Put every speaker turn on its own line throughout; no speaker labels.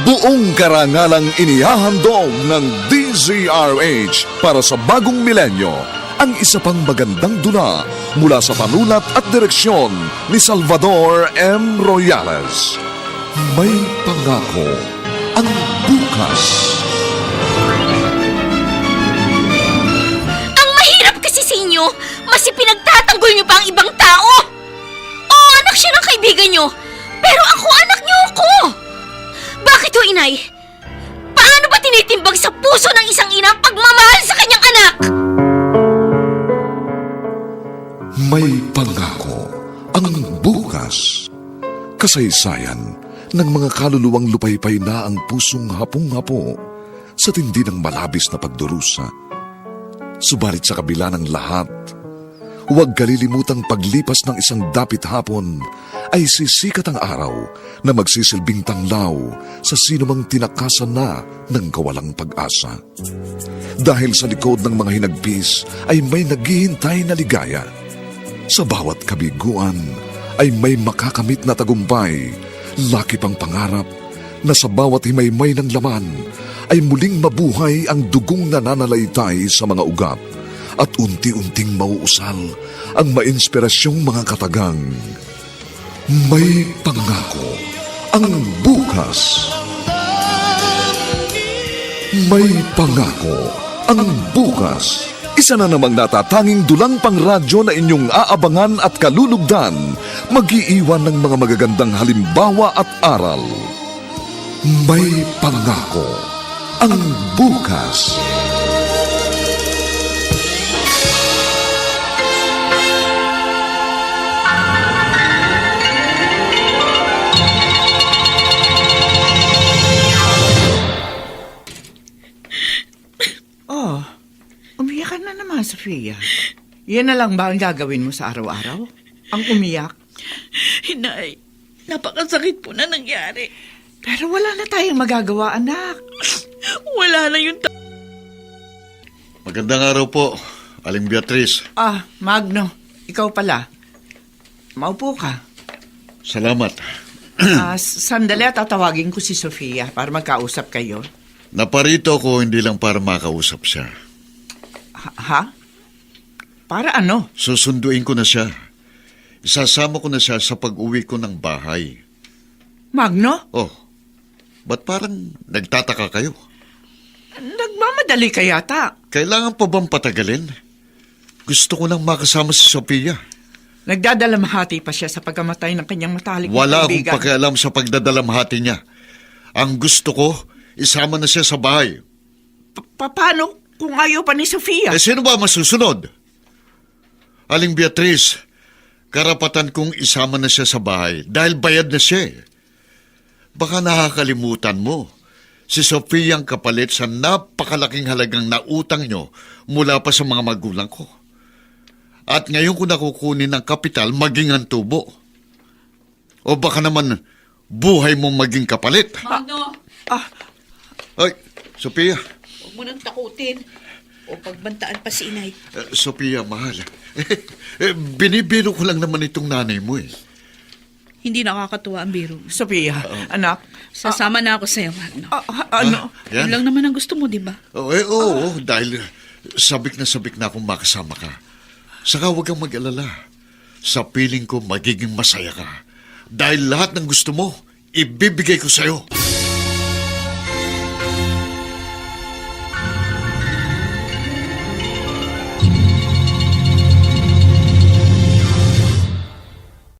Buong karangalang inihahandog ng DZRH para sa bagong milenyo ang isa pang magandang dula mula sa panulat at direksyon ni Salvador M. Royales. May pangako ang bukas.
Ang mahirap kasi sa inyo, mas ipinagtatanggol niyo pa ang ibang tao. Oo, anak siya ng kaibigan niyo, pero ako anak niyo ako. Bakit ho, inay? Paano ba tinitimbang sa puso ng isang ina ang pagmamahal sa kanyang anak?
May pangako ang bukas. Kasaysayan ng mga kaluluwang lupaypay na ang pusong hapong-hapo sa tindi ng malabis na pagdurusa. Subalit sa kabila ng lahat, huwag kalilimutang paglipas ng isang dapit hapon ay sisikat ang araw na magsisilbing tanglaw sa sinumang tinakasan na ng kawalang pag-asa. Dahil sa likod ng mga hinagpis ay may naghihintay na ligaya. Sa bawat kabiguan ay may makakamit na tagumpay, laki pang pangarap na sa bawat himaymay ng laman ay muling mabuhay ang dugong nananalaytay sa mga ugat at unti-unting mauusal ang mainspirasyong mga katagang. May pangako ang bukas. May pangako ang bukas. Isa na namang natatanging dulang pangradyo na inyong aabangan at kalulugdan, mag-iiwan ng mga magagandang halimbawa at aral. May pangako ang bukas.
Oh, umiyak ka na naman, Sofia. Yan na lang ba ang gagawin mo sa araw-araw? Ang umiyak?
Inay, napakasakit po na nangyari.
Pero wala na tayong magagawa, anak.
Wala na yung
Magandang araw po, Aling Beatriz.
Ah, Magno, ikaw pala. Maupo ka.
Salamat.
Sandali at tatawagin ko si Sofia para magkausap kayo.
Naparito ako hindi lang para makausap siya.
Ha? Para ano?
Susunduin ko na siya. Isasama ko na siya sa pag-uwi ko ng bahay.
Magno?
Oh, ba't parang nagtataka kayo?
Nagmamadali ka yata.
Kailangan pa bang patagalin? Gusto ko nang makasama si Sophia.
Nagdadalamhati pa siya sa pagkamatay ng kanyang matalik na
Wala akong
kaibigan.
pakialam sa pagdadalamhati niya. Ang gusto ko, isama na siya sa bahay.
Paano kung ayaw pa ni Sofia?
Sino ba masusunod? Aling Beatriz, karapatan kong isama na siya sa bahay dahil bayad na siya. Baka nakakalimutan mo, si Sophia ang kapalit sa napakalaking halagang nautang nyo mula pa sa mga magulang ko. At ngayon ko nakukunin ng kapital maging ang tubo. O baka naman buhay mong maging kapalit.
Magno,
Ay, Sophia.
huwag mo nang takutin o pagbantaan pa si inay.
Sophia, mahal. Binibiro ko lang naman itong nanay mo eh.
Hindi nakakatuwa ang biro.
Sofia, anak.
Sasama na ako sa'yo, Magno.
Ano?
Yan.
Yun lang naman ang gusto mo, di ba?
Oo, dahil sabik na akong makasama ka. Saka huwag kang mag-alala. Sa piling ko, magiging masaya ka. Dahil lahat ng gusto mo, ibibigay ko sa'yo.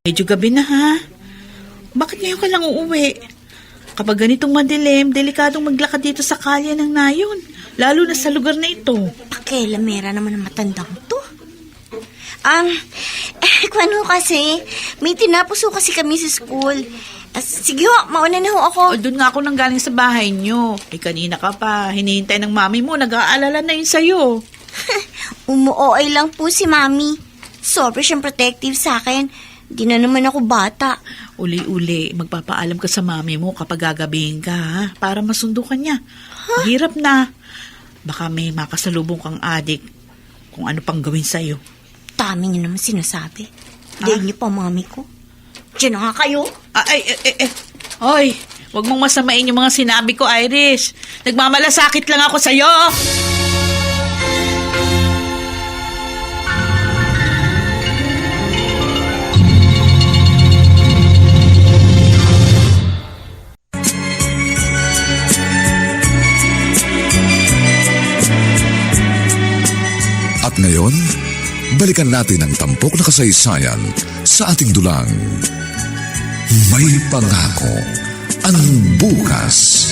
Medyo gabi na, ha? Bakit ngayon ka lang uuwi? Kapag ganitong madilim, delikadong maglakad dito sa kalye ng nayon. Lalo na sa lugar na ito.
Pakialamera naman ang matandang to. Kung ano kasi, may tinapos ho kasi kami sa school. Sige ho, mauna na ho ako.
O, doon nga ako nang galing sa bahay nyo. Kanina ka pa. Hinihintay ng mami mo. Nag-aalala na yun sa'yo.
Umuoy lang po si Mami. Sobra siyang protective sa akin. Di na naman ako bata.
Uli-uli, magpapaalam ka sa mami mo kapag gagabihin ka, ha? Para masundo ka niya. Hirap na. Baka may makasalubong kang adik kung ano pang gawin sa'yo.
Dami niyo naman sinasabi. Diyan niyo pa, Mami ko. Diyan na nga kayo.
Hoy, wag mong masamain yung mga sinabi ko, Iris. Nagmamalasakit lang ako sa'yo.
At ngayon, balikan natin ang tampok na kasaysayan sa ating dulang. May pangako ang bukas.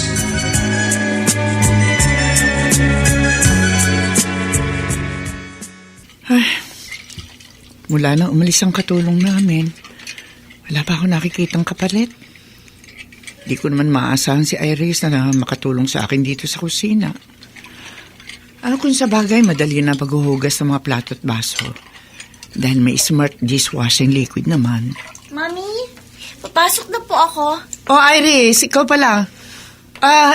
Mula na umalis ang katulong namin, wala pa ako nakikitang kapalit. Di ko naman maasahan si Iris na makatulong sa akin dito sa kusina. Ano kung sa bagay, madali na paghuhugas ng mga plato at baso. Dahil may smart dishwashing liquid naman.
Mami, papasok na po ako.
Oh, Iris, ikaw pala.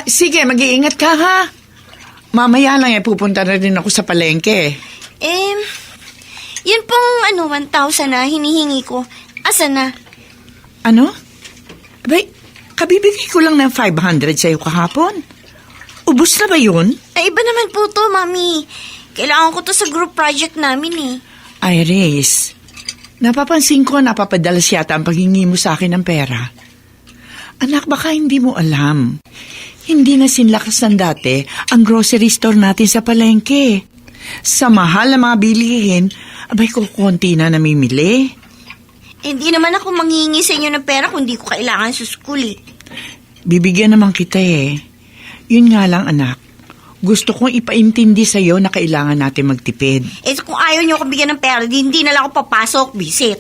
Sige, mag-iingat ka ha. Mamaya lang pupunta na rin ako sa palengke.
Yun pong 1,000 na hinihingi ko. Asa na?
Ano? Abay, kabibigay ko lang ng 500 sa'yo kahapon. Ubus na ba yun?
Ay, iba naman po to, Mami. Kailangan ko to sa group project namin eh.
Iris, napapansin ko napapadalas yata ang paghingi mo sa akin ng pera. Anak, baka hindi mo alam. Hindi na sinlakas ng dati ang grocery store natin sa palengke. Sa mahal na mga bilihin, abay kukunti na namimili.
Hindi naman ako manghingi sa inyo ng pera kung di ko kailangan sa school eh.
Bibigyan naman kita eh. Yun nga lang anak, gusto kong ipaintindi sa'yo na kailangan natin magtipid.
Kung ayaw niyo ako bigyan ng pera, hindi na lang ako papasok, visit.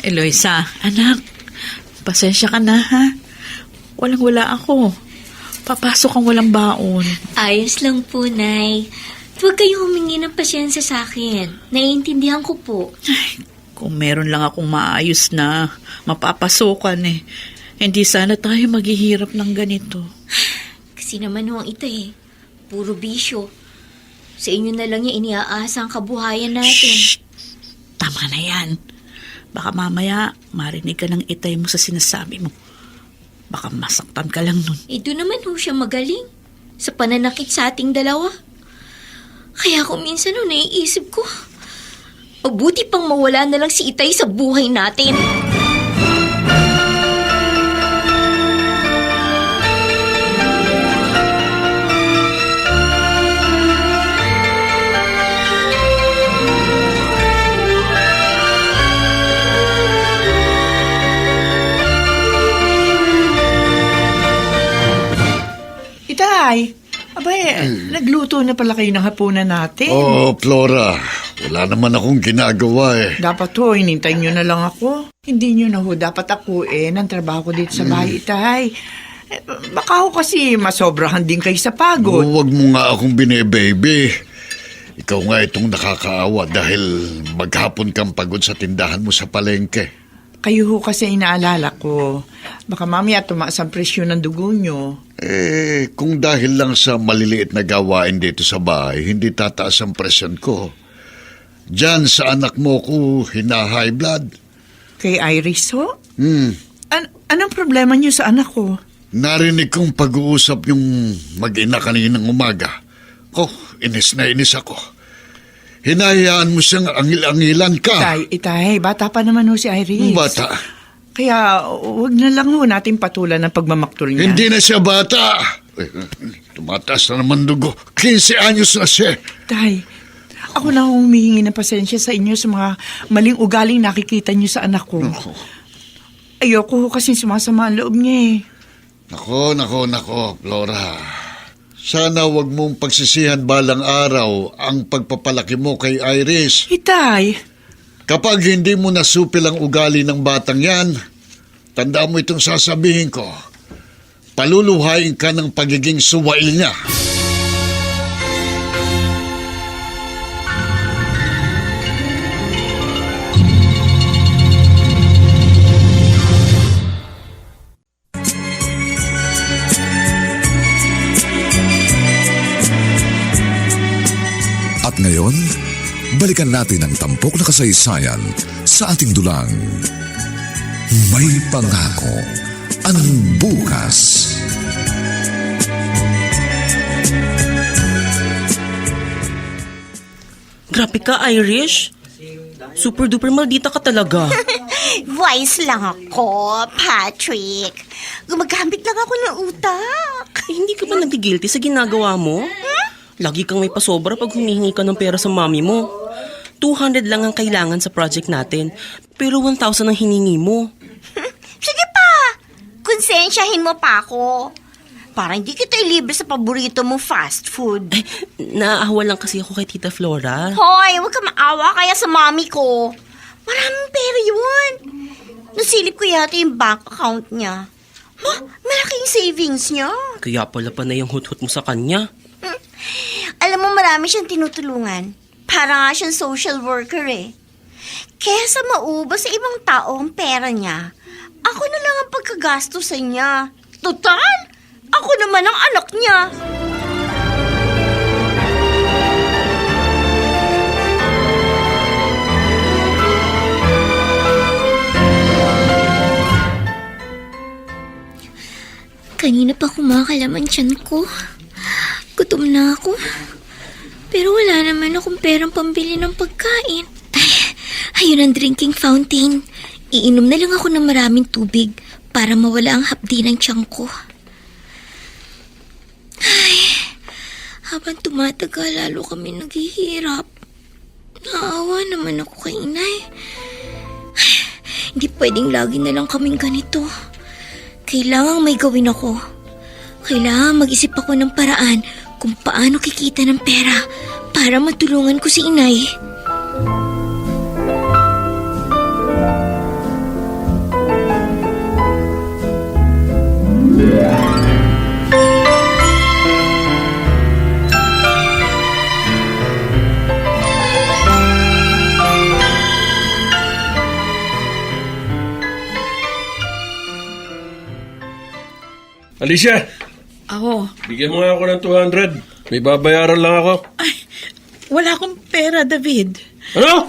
Eloisa, anak, pasensya ka na ha. Walang-wala ako. Papasok ang walang baon.
Ayos lang po, Nay. Huwag kayong humingi ng pasyensya sa akin. Naiintindihan ko po.
Kung meron lang akong maayos na mapapasukan hindi sana tayo maghihirap ng ganito.
Kasi naman ho ang ito eh. Puro bisyo. Sa inyo na lang yung iniaasa ang kabuhayan natin.
Shh! Tama na yan. Baka mamaya marinig ka ng itay mo sa sinasabi mo. Baka masaktan ka lang nun.
Doon naman ho siya magaling. Sa pananakit sa ating dalawa. Kaya kung minsan naiisip ko, mabuti pang mawala na lang si Itay sa buhay natin.
Itay, abay, nagluto na pala kayo ng hapunan natin.
Oh, Flora, wala naman akong ginagawa eh.
Dapat ho, inintay nyo na lang ako. Hindi nyo na ho, dapat ako ng trabaho ko dito sa bahay, Itay. Baka ho kasi masobrahan din kayo sa pagod.
Huwag mo nga akong bine-baby. Ikaw nga itong nakakaawa dahil maghapon kang pagod sa tindahan mo sa palengke.
Kayo ho kasi inaalala ko. Baka mamaya tumaas ang presyo ng dugo nyo.
Kung dahil lang sa maliliit na gawain dito sa bahay, hindi tataas ang presyon ko. Diyan sa anak mo ko, hina-high blood.
Kay Iris ho? Anong problema nyo sa anak ko?
Narinig kong pag-uusap yung mag-ina kaninang umaga. Inis na inis ako. Hinahayaan mo siyang angil-angilan ka.
Itay, bata pa naman ho si Iris.
Bata?
Kaya wag na lang ho natin patulan ng pagmamaktol niya.
Hindi na siya bata. Tumataas na naman dugo. 15 anyos na siya.
Tay, ako na humihingi ng pasensya sa inyo sa mga maling ugaling nakikita niyo sa anak ko. Ayoko ho kasi sumasama ang loob niya eh.
Nako, Flora. Sana wag mong pagsisihan balang araw ang pagpapalaki mo kay Iris.
Itay,
Kapag hindi mo nasupil ang ugali ng batang yan, tandaan mo itong sasabihin ko. Paluluhain ka ng pagiging suwail niya.
ngayon, balikan natin ang tampok na kasaysayan sa ating dulang. May pangako ang bukas.
Grabe ka, Irish. Super duper maldita ka talaga.
Wise lang ako, Patrick. Gumagamit lang ako ng utak.
Hindi ka ba nagigilty sa ginagawa mo? Lagi kang may pasobra pag humihingi ka ng pera sa mami mo. 200 lang ang kailangan sa project natin, pero 1,000 ang hiningi mo.
Sige pa, konsensyahin mo pa ako. Para hindi kita ilibre sa paborito mong fast food.
Naaawa lang kasi ako kay Tita Flora.
Hoy, huwag ka maawa kaya sa mami ko. Maraming pera yun. Nasilip ko yata yung bank account niya. Malaking savings niya.
Kaya pala pa na yung hut-hut mo sa kanya.
Alam mo, marami siyang tinutulungan. Para nga siyang social worker eh. Kesa maubos sa ibang tao ang pera niya, ako na lang ang pagkagastusan niya. Total, ako naman ang anak niya.
Kanina pa kumakalaman tiyan ko. Gutom na ako. Pero wala naman akong perang pambili ng pagkain. Ayun ang drinking fountain. Iinom na lang ako ng maraming tubig para mawala ang hapdi ng tiyan ko. Ay, habang tumatagal, lalo kami naghihirap. Naawa naman ako kay inay. Ay, hindi pwedeng lagi na lang kaming ganito. Kailangang may gawin ako. Kailangan mag-isip ako ng paraan kung paano kikita ng pera para matulungan ko si inay.
Alicia,
Ako,
bigyan mo nga ako ng 200. May babayaran lang ako.
wala akong pera, David.
Ano?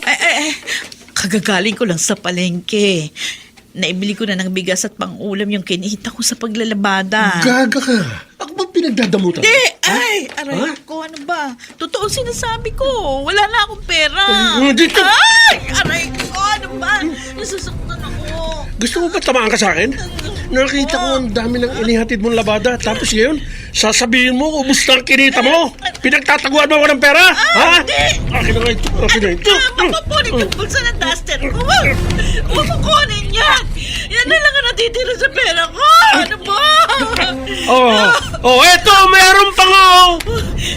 Kagagaling ko lang sa palengke. Naibili ko na ng bigas at pang-ulam yung kinita ko sa paglalabada.
Gaga ka. Ako ba pinagdadamutan?
Aray ko, ano ba? Totoo sinasabi ko. Wala na akong pera.
Dito.
Aray ko, ano ba? Nasasaktan ako.
Gusto mo ba tamaan ka sa akin? Nakita ko ang dami ng inihatid mong labada. Tapos ngayon, sasabihin mo, ubus na ang kinita mo. Pinagtataguan mo ako ng pera? Ha? Akin na nga ito. Akin na ito.
Mapapunin yung bulsa ng duster ko. Huwag mo kunin yan. Yan na lang ang natitira sa pera ko. Ano ba?
Eto, meron pa nga.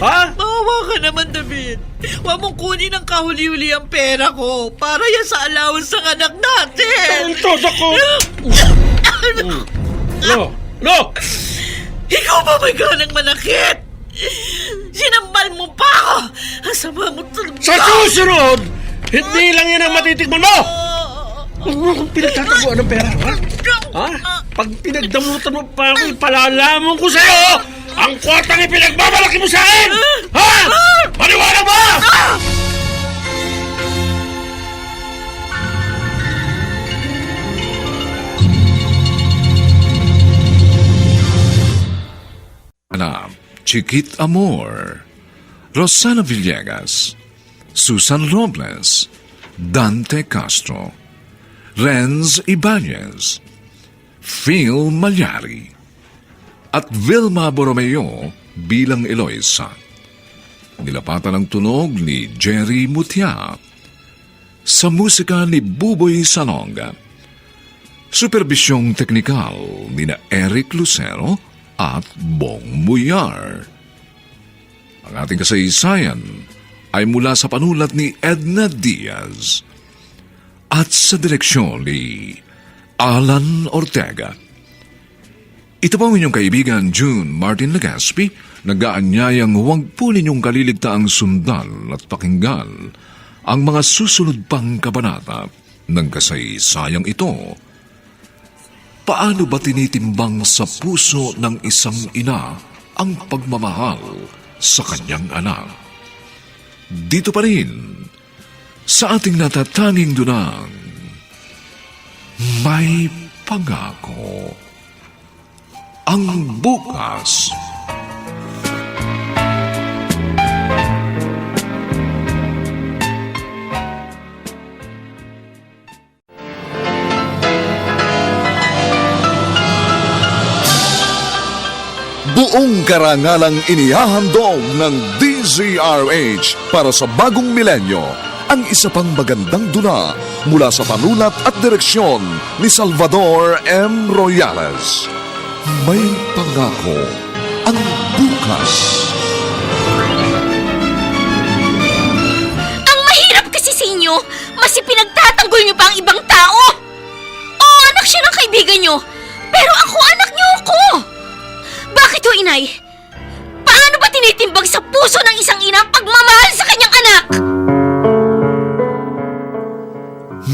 Ha?
Mawawa ka naman, David. Huwag mong kunin ang kahuli-huli ang pera ko para yan sa allowance ng anak natin.
Ito, ako. No!
Ikaw ba may ganang manakit? Sinambal mo pa ako! Ang sama mo talaga!
Sa susunod, hindi lang yan ang matitikman mo! Huwag mo akong pinagtataguan ng pera, ha? Ha? Pag pinagdamutan mo pa ako, ipalalamon ko sa'yo ang kwartang ipinagbabalaki mo sa akin! Ha? Maniwala ba?
Chiquit Amor, Rosana Villegas, Susan Robles, Dante Castro, Renz Ibanez, Phil Malyari, at Vilma Borromeo bilang Eloisa. Nilapatan ng tunog ni Jerry Mutia. Sa musika ni Buboy Salonga. Superbisyong teknikal ni na Eric Lucero at Bong Muyar. Ang ating kasaysayan ay mula sa panulat ni Edna Diaz at sa direksyon ni Alan Ortega. Ito po ang inyong kaibigan June Martin Legaspi, nag-aanyayang huwag po ninyong kaliligtaang sundan at pakinggan ang mga susunod pang kabanata ng kasaysayang ito. Paano ba tinitimbang sa puso ng isang ina ang pagmamahal sa kanyang anak? dito pa rin sa ating natatanging dunang may pangako ang bukas. Buong karangalang inihahandog ng DZRH para sa bagong milenyo ang isa pang magandang dula mula sa panulat at direksyon ni Salvador M. Royales. May pangako ang bukas.
Ang mahirap kasi sa inyo, mas ipinagtatanggol niyo pa ang ibang tao. Oo, anak siya ng kaibigan niyo, pero ako anak niyo ako. Bakit ho, inay? Paano ba tinitimbang sa puso ng isang ina ang pagmamahal sa kanyang anak?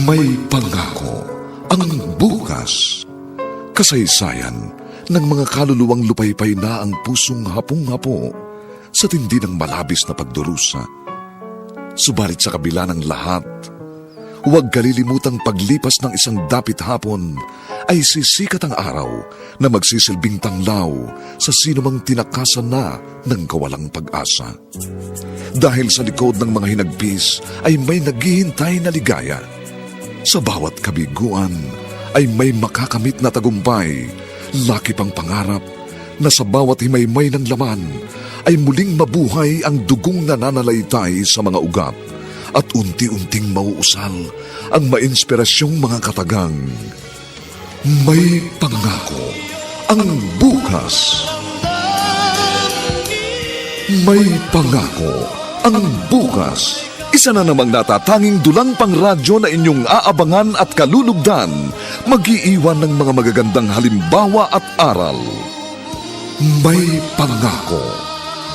May pangako ang bukas. Kasaysayan ng mga kaluluwang lupaypay na ang pusong hapong-hapo sa tindi ng malabis na pagdurusa. Subalit sa kabila ng lahat, huwag kalilimutang paglipas ng isang dapit hapon ay sisikat ang araw na magsisilbing tanglaw sa sinumang tinakasan na ng kawalang pag-asa. Dahil sa likod ng mga hinagpis ay may naghihintay na ligaya. Sa bawat kabiguan ay may makakamit na tagumpay, laki pang pangarap na sa bawat himaymay ng laman ay muling mabuhay ang dugong nananalaytay sa mga ugat at unti-unting mauusal ang mainspirasyong mga katagang. May pangako ang bukas. May pangako ang bukas. Isa na namang natatanging dulang pangradyo na inyong aabangan at kalulugdan, mag-iiwan ng mga magagandang halimbawa at aral. May pangako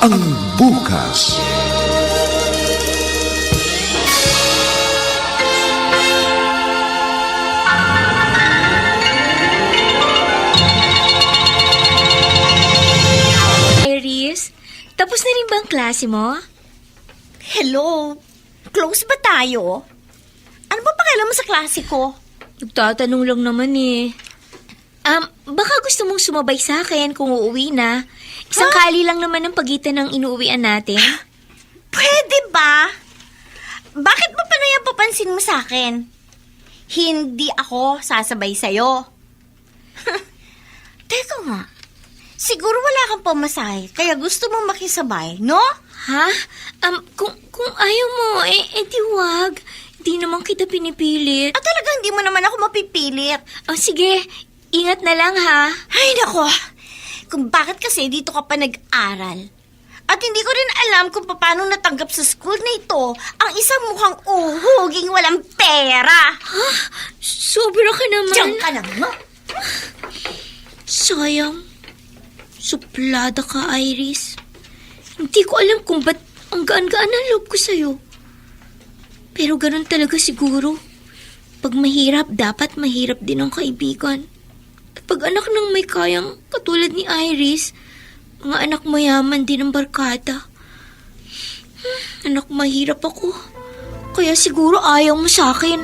ang bukas.
Iris, tapos na rin ba ang klase mo?
Hello? Close ba tayo? Ano ba pakialam mo sa klase ko?
Nagtatanong lang naman eh. Baka gusto mong sumabay sa akin kung uuwi na. Isang kali lang naman ang pagitan ng inuuwian natin.
Pwede ba? Bakit mo pa na yan papansin mo sa akin? Hindi ako sasabay sa'yo. Teka nga, siguro wala kang pamasahe, kaya gusto mong makisabay, no?
Ha? Kung ayaw mo, di wag. Di naman kita pinipilit.
At talagang hindi mo naman ako mapipilit.
Sige, ingat na lang ha.
Ay, nako. Kung bakit kasi dito ka pa nag-aral. At hindi ko rin alam kung paano natanggap sa school na ito ang isang mukhang uhuging walang pera.
Ha? Sobra ka naman.
Diyan ka lang, no?
Sayang. Suplada ka, Iris. Hindi ko alam kung ba't ang gaan-gaan ang loob ko sa'yo. Pero ganun talaga siguro. Pag mahirap, dapat mahirap din ang kaibigan. At pag anak ng may kayang katulad ni Iris, mga anak mayaman din ang barkada. Anak, mahirap ako. Kaya siguro ayaw mo sa akin.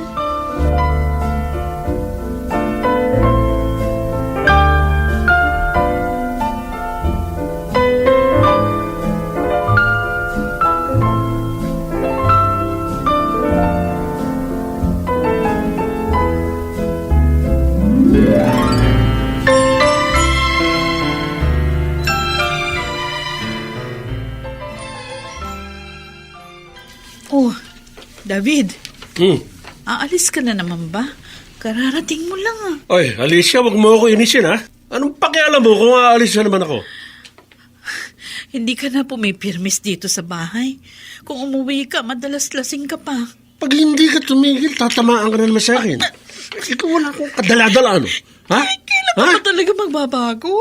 Oh, David. Aalis ka na naman ba? Kararating mo lang ah.
Oy, Alicia, wag mo ako inisin ha. Anong pakialam mo kung aalis na naman ako?
Hindi ka na pumipirmis dito sa bahay. Kung umuwi ka, madalas lasing ka pa.
Pag hindi ka tumigil, tatamaan ka na naman sa akin. Ikaw wala akong kadala-dala, ano? Ha?
Kailan ka talaga magbabago?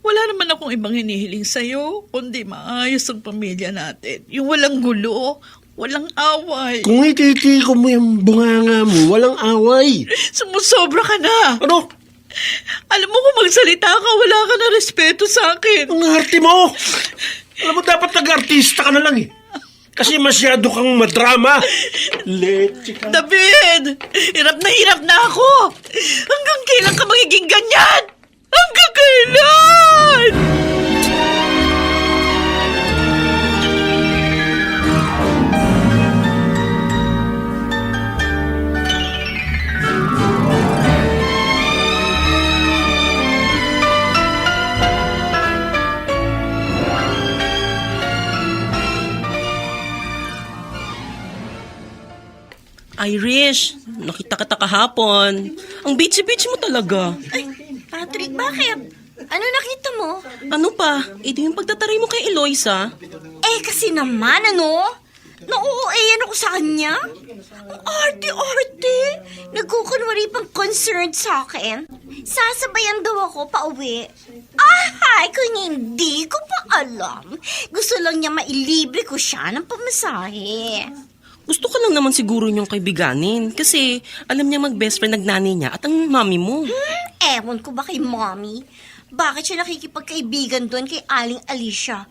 Wala naman akong ibang hinihiling sa'yo, kundi maayos ang pamilya natin. Yung walang gulo, walang away.
Kung ititiko mo yung bunganga mo, walang away.
Sumusobra ka na.
Ano?
Alam mo kung magsalita ka, wala ka na respeto sa akin.
Ang arte mo! Alam mo, dapat nag-artista ka na lang eh. Kasi masyado kang madrama. Leche ka.
David! Hirap na ako! Hanggang kailan ka magiging ganyan? Hanggang kailan?
Irish, nakita kita kahapon. Ang bitchy-bitchy mo talaga.
Ay, Patrick, bakit? Ano nakita mo?
Ano pa? Ito yung pagtataray mo kay Eloisa.
Eh, kasi naman, ano? Nauuayan ako sa kanya. Ang arte-arte. Nagkukunwari pang concerned sa akin. Sasabayan daw ako pauwi. Ay, kung hindi ko pa alam. Gusto lang niya mailibre ko siya ng pamasahe.
Gusto ka lang naman siguro niyong kaibiganin kasi alam niya mag-best friend nagnanay niya at ang mami mo.
Ewan ko ba kay mommy? Bakit siya nakikipagkaibigan doon kay Aling Alicia?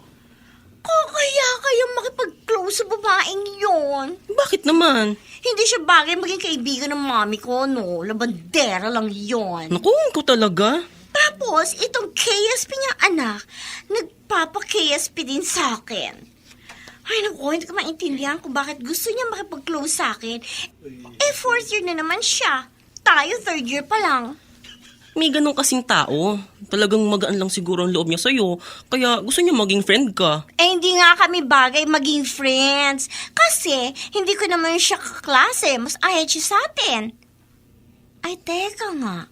Kaya makipag-close sa babaeng yon.
Bakit naman?
Hindi siya bagay maging kaibigan ng mommy ko, no? Labandera lang yon.
Naku, ko talaga.
Tapos, itong KSP niya anak, nagpapa-KSP din sa akin. Ay, naku, hindi ko maintindihan kung bakit gusto niya makipag-close sa akin. Eh, 4th year na naman siya. Tayo, 3rd year pa lang.
May ganun kasing tao. Talagang magaan lang siguro ang loob niya sa'yo. Kaya gusto niya maging friend ka.
Eh, hindi nga kami bagay maging friends. Kasi, hindi ko naman siya kaklase. Mas ayaw siya sa atin. Ay, teka nga.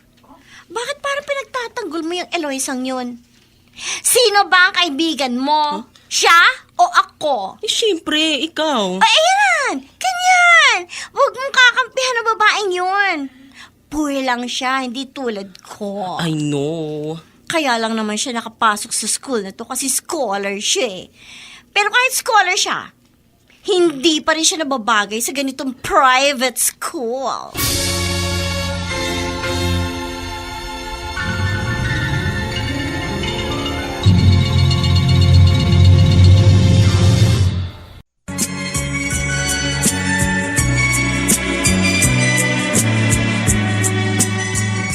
Bakit parang pinagtatanggol mo yung Eloisang yun? Sino ba ang kaibigan mo? Siya o ako?
Eh, syempre, ikaw.
Ay, ayan! Ganyan! Huwag mong kakampihan ng babaeng yun. Puwi lang siya, hindi tulad ko.
I know.
Kaya lang naman siya nakapasok sa school na to kasi scholar siya eh. Pero kahit scholar siya, hindi pa rin siya nababagay sa ganitong private school.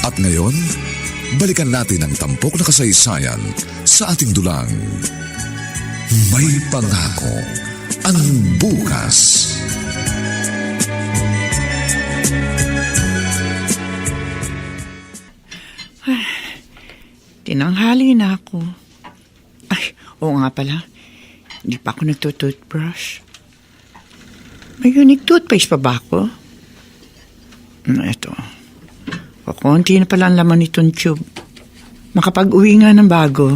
At ngayon, balikan natin ang tampok na kasaysayan sa ating dulang. May pangako ang bukas.
Tinanghali na ako. Ay, oo nga pala. Hindi pa ako nagtutoothbrush. May unique toothpaste pa ba ako? Ito. Konti na pala ang laman nitong tube. Makapag-uwi nga ng bago.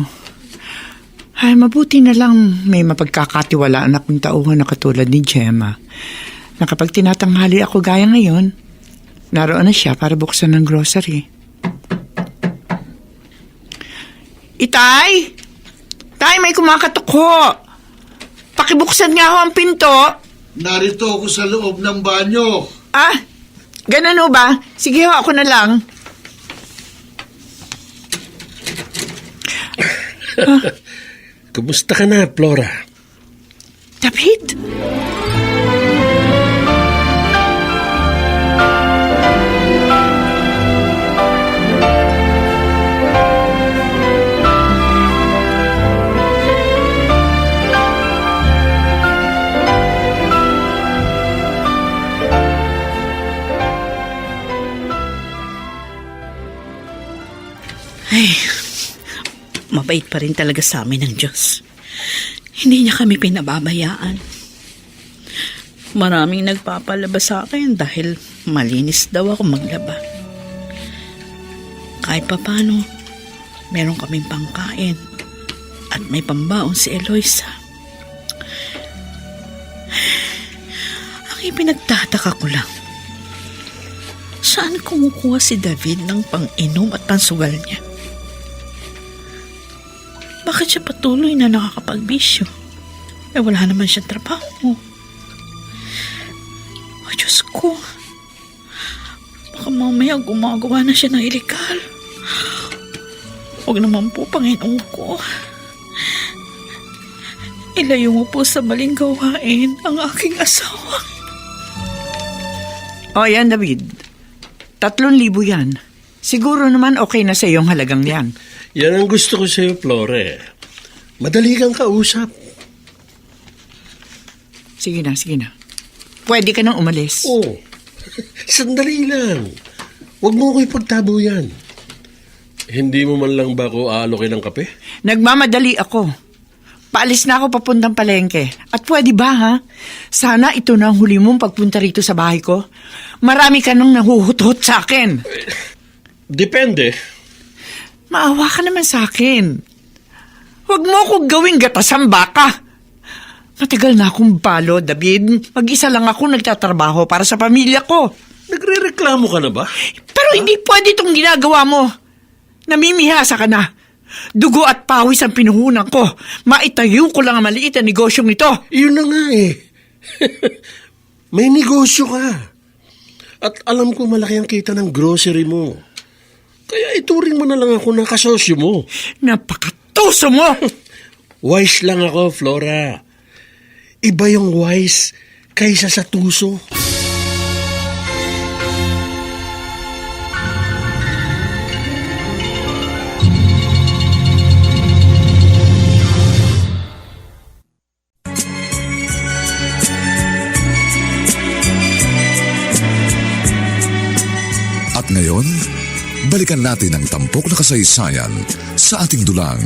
Ay, mabuti na lang may mapagkakatiwalaan akong tauhan na katulad ni Gemma. Na kapag tinatanghali ako gaya ngayon, naroon na siya para buksan ng grocery. Itay! Tay, may kumakatok ho! Pakibuksan nga ho ang pinto!
Narito ako sa loob ng banyo.
Ah, ganun ho ba? Sige ho, ako na lang.
Kumusta ka na, Flora?
David!
Ay, mabait pa rin talaga sa amin ng Diyos. Hindi niya kami pinababayaan. Maraming nagpapalaba sa akin dahil malinis daw ako maglaba. Kahit papano, meron kaming pangkain at may pambaon si Eloisa. Ang ipinagtataka ko lang, saan kumukuha si David ng pang-inom at pansugal niya? Bakit siya patuloy na nakakapagbisyo? Eh, wala naman siyang trabaho. Oh, Diyos ko. Baka mamaya gumagawa na siya ng illegal. Huwag naman po, Panginoon ko. ilayo mo po sa maling gawain ang aking asawa.
O yan, David. 3,000 yan. Siguro naman okay na sa iyong halagang yan.
Yan ang gusto ko sa'yo, Flore. Madali kang kausap.
Sige na. Pwede ka nang umalis.
Oh, sandali lang. Huwag mo ko ipagtabo yan. Hindi mo man lang ba ako aalokin ng kape?
Nagmamadali ako. Paalis na ako papuntang palengke. At pwede ba, ha? Sana ito na ang huli mong pagpunta rito sa bahay ko. Marami ka nang nahuhut-hut sa akin.
Depende.
Maawa ka naman sa akin. Huwag mo akong gawing gatasang baka. Matagal na akong balo, David. Mag-isa lang ako nagtatrabaho para sa pamilya ko.
Nagre-reklamo ka na ba?
Pero hindi pwede itong ginagawa mo. Namimihasa ka na. Dugo at pawis ang pinuhunan ko. Maitayo ko lang ang maliit na negosyong ito.
Yun na nga eh. May negosyo ka. At alam ko malaki ang kita ng grocery mo. Kaya ituring mo na lang ako ng kasosyo mo.
Napakatuso mo!
Wise lang ako, Flora. Iba yung wise kaysa sa tuso.
At ngayon, balikan natin ang tampok na kasaysayan sa ating dulang.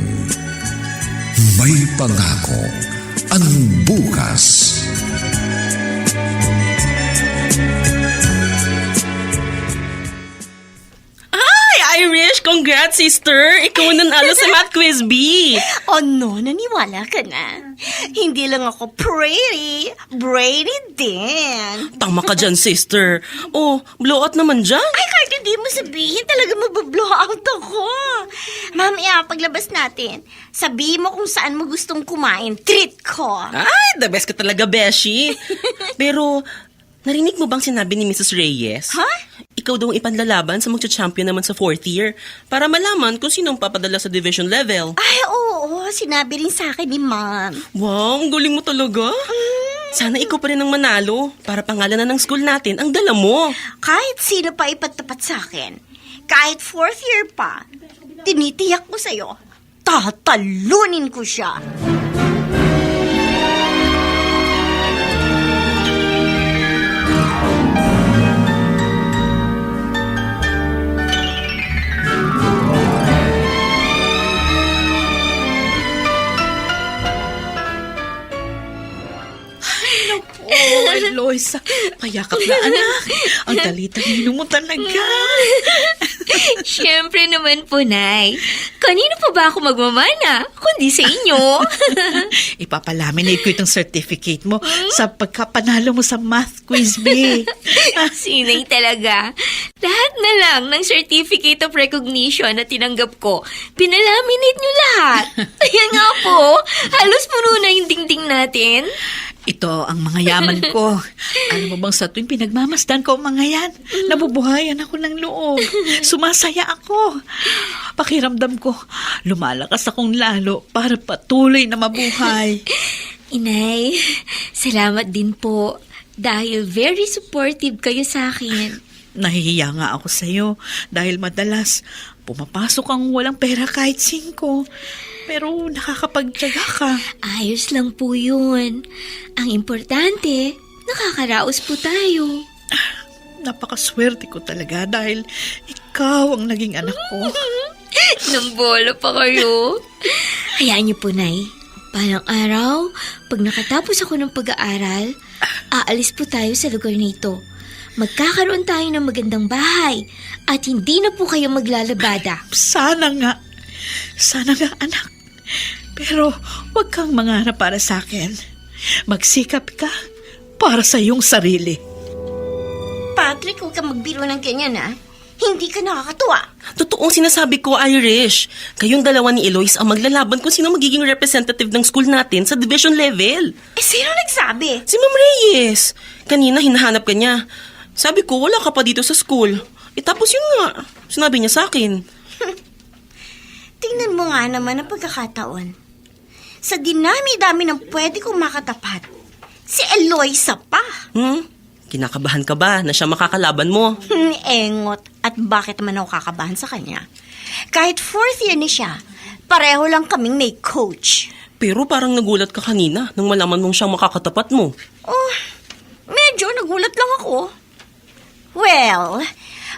May pangako ang bukas.
Irish, congrats, sister! Ikaw ang nanalo sa Math Quiz B!
Oh no, naniwala ka na. Hindi lang ako pretty, brainy din.
Tama ka dyan, sister. Oh, blowout naman dyan.
Ay, kahit hindi mo sabihin, talaga mabablow out ako. Mamaya, paglabas natin, sabihin mo kung saan mo gustong kumain. Treat ko.
Ay, the best ka talaga, Beshi. Pero, narinig mo bang sinabi ni Mrs. Reyes?
Ha?
Ikaw daw ang ipanlalaban sa magcha-champion naman sa 4th year para malaman kung sinong papadala sa division level.
Ay, oo, sinabi rin sa akin ni Mom.
Wow, ang galing mo talaga. Sana ikaw pa rin ang manalo para pangalan na ng school natin ang dala mo.
Kahit sino pa ipagtapat sa akin, kahit 4th year pa, tinitiyak ko sa'yo, tatalunin ko siya.
Oh, Eloisa, payakap na anak. Ang talita-nino mo talaga.
Siyempre naman po, Nay. Kanino pa ba ako magmamana, kundi sa inyo?
Ipapalaminate ko itong certificate mo sa pagkapanalo mo sa Math Quiz B.
Sinay talaga. Lahat na lang ng certificate of recognition na tinanggap ko, pinalaminate nyo lahat. Kaya nga po, halos puno na yung dingding natin.
Ito ang mga yaman ko. Alam mo bang sa tuwing pinagmamasdan ko ang mga yan, nabubuhayan ako ng loob. Sumasaya ako. Pakiramdam ko, lumalakas akong lalo para patuloy na mabuhay.
Inay, salamat din po dahil very supportive kayo sa akin.
Nahihiya nga ako sa'yo dahil madalas pumapasok ang walang pera kahit 5. Pero nakakapagtyaga ka.
Ayos lang po yun. Ang importante, nakakaraos po tayo.
Napakaswerte ko talaga dahil ikaw ang naging anak ko.
Nambolo pa kayo. Hayaan niyo po, Nay. Parang araw, pag nakatapos ako ng pag-aaral, aalis po tayo sa lugar na ito. Magkakaroon tayo ng magandang bahay at hindi na po kayo maglalabada.
Sana nga. Sana nga, anak. Pero huwag kang mangarap para sa akin. Magsikap ka para sa iyong sarili.
Patrick, huwag kang magbiro ng ganyan, ha? Hindi ka nakakatuwa.
Totoong sinasabi ko, Irish. Kayong dalawa ni Eloise ang maglalaban kung sino magiging representative ng school natin sa division level.
Eh, sino nagsabi?
Si Ma'am Reyes. Kanina hinahanap ka niya. Sabi ko, wala ka pa dito sa school. Tapos yun nga, sinabi niya sa akin.
Tingnan mo nga naman ang pagkakataon. Sa dinami-dami ng pwede kong makatapat, si Eloisa pa.
Kinakabahan ka ba na siya makakalaban mo?
Engot. At bakit naman ako kakabahan sa kanya? Kahit 4th year na siya, pareho lang kaming may coach.
Pero parang nagulat ka kanina nang malaman mong siyang makakatapat mo.
Oh, medyo nagulat lang ako. Well,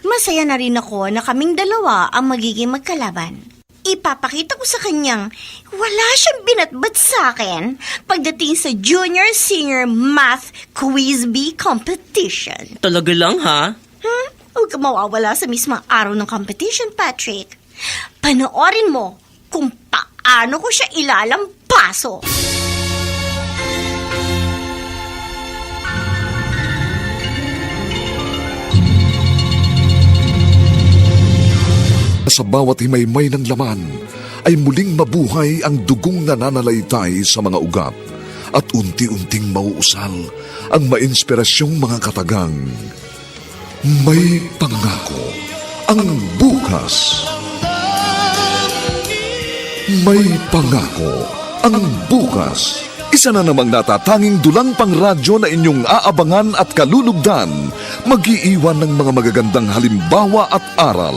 masaya na rin ako na kaming dalawa ang magiging magkalaban. Ipapakita ko sa kanyang wala siyang binatbat sa akin pagdating sa Junior-Senior Math Quiz Bee Competition.
Talaga lang, ha?
Huwag ka mawawala sa mismong araw ng competition, Patrick. Panoorin mo kung paano ko siya ilalampaso.
Sa bawat himaymay ng laman ay muling mabuhay ang dugong nananalaytay sa mga ugat at unti-unting mauusal ang mainspirasyong mga katagang. May pangako ang bukas. May pangako ang bukas. Isa na namang natatanging dulang pang radyo na inyong aabangan at kalulugdan, mag-iiwan ng mga magagandang halimbawa at aral.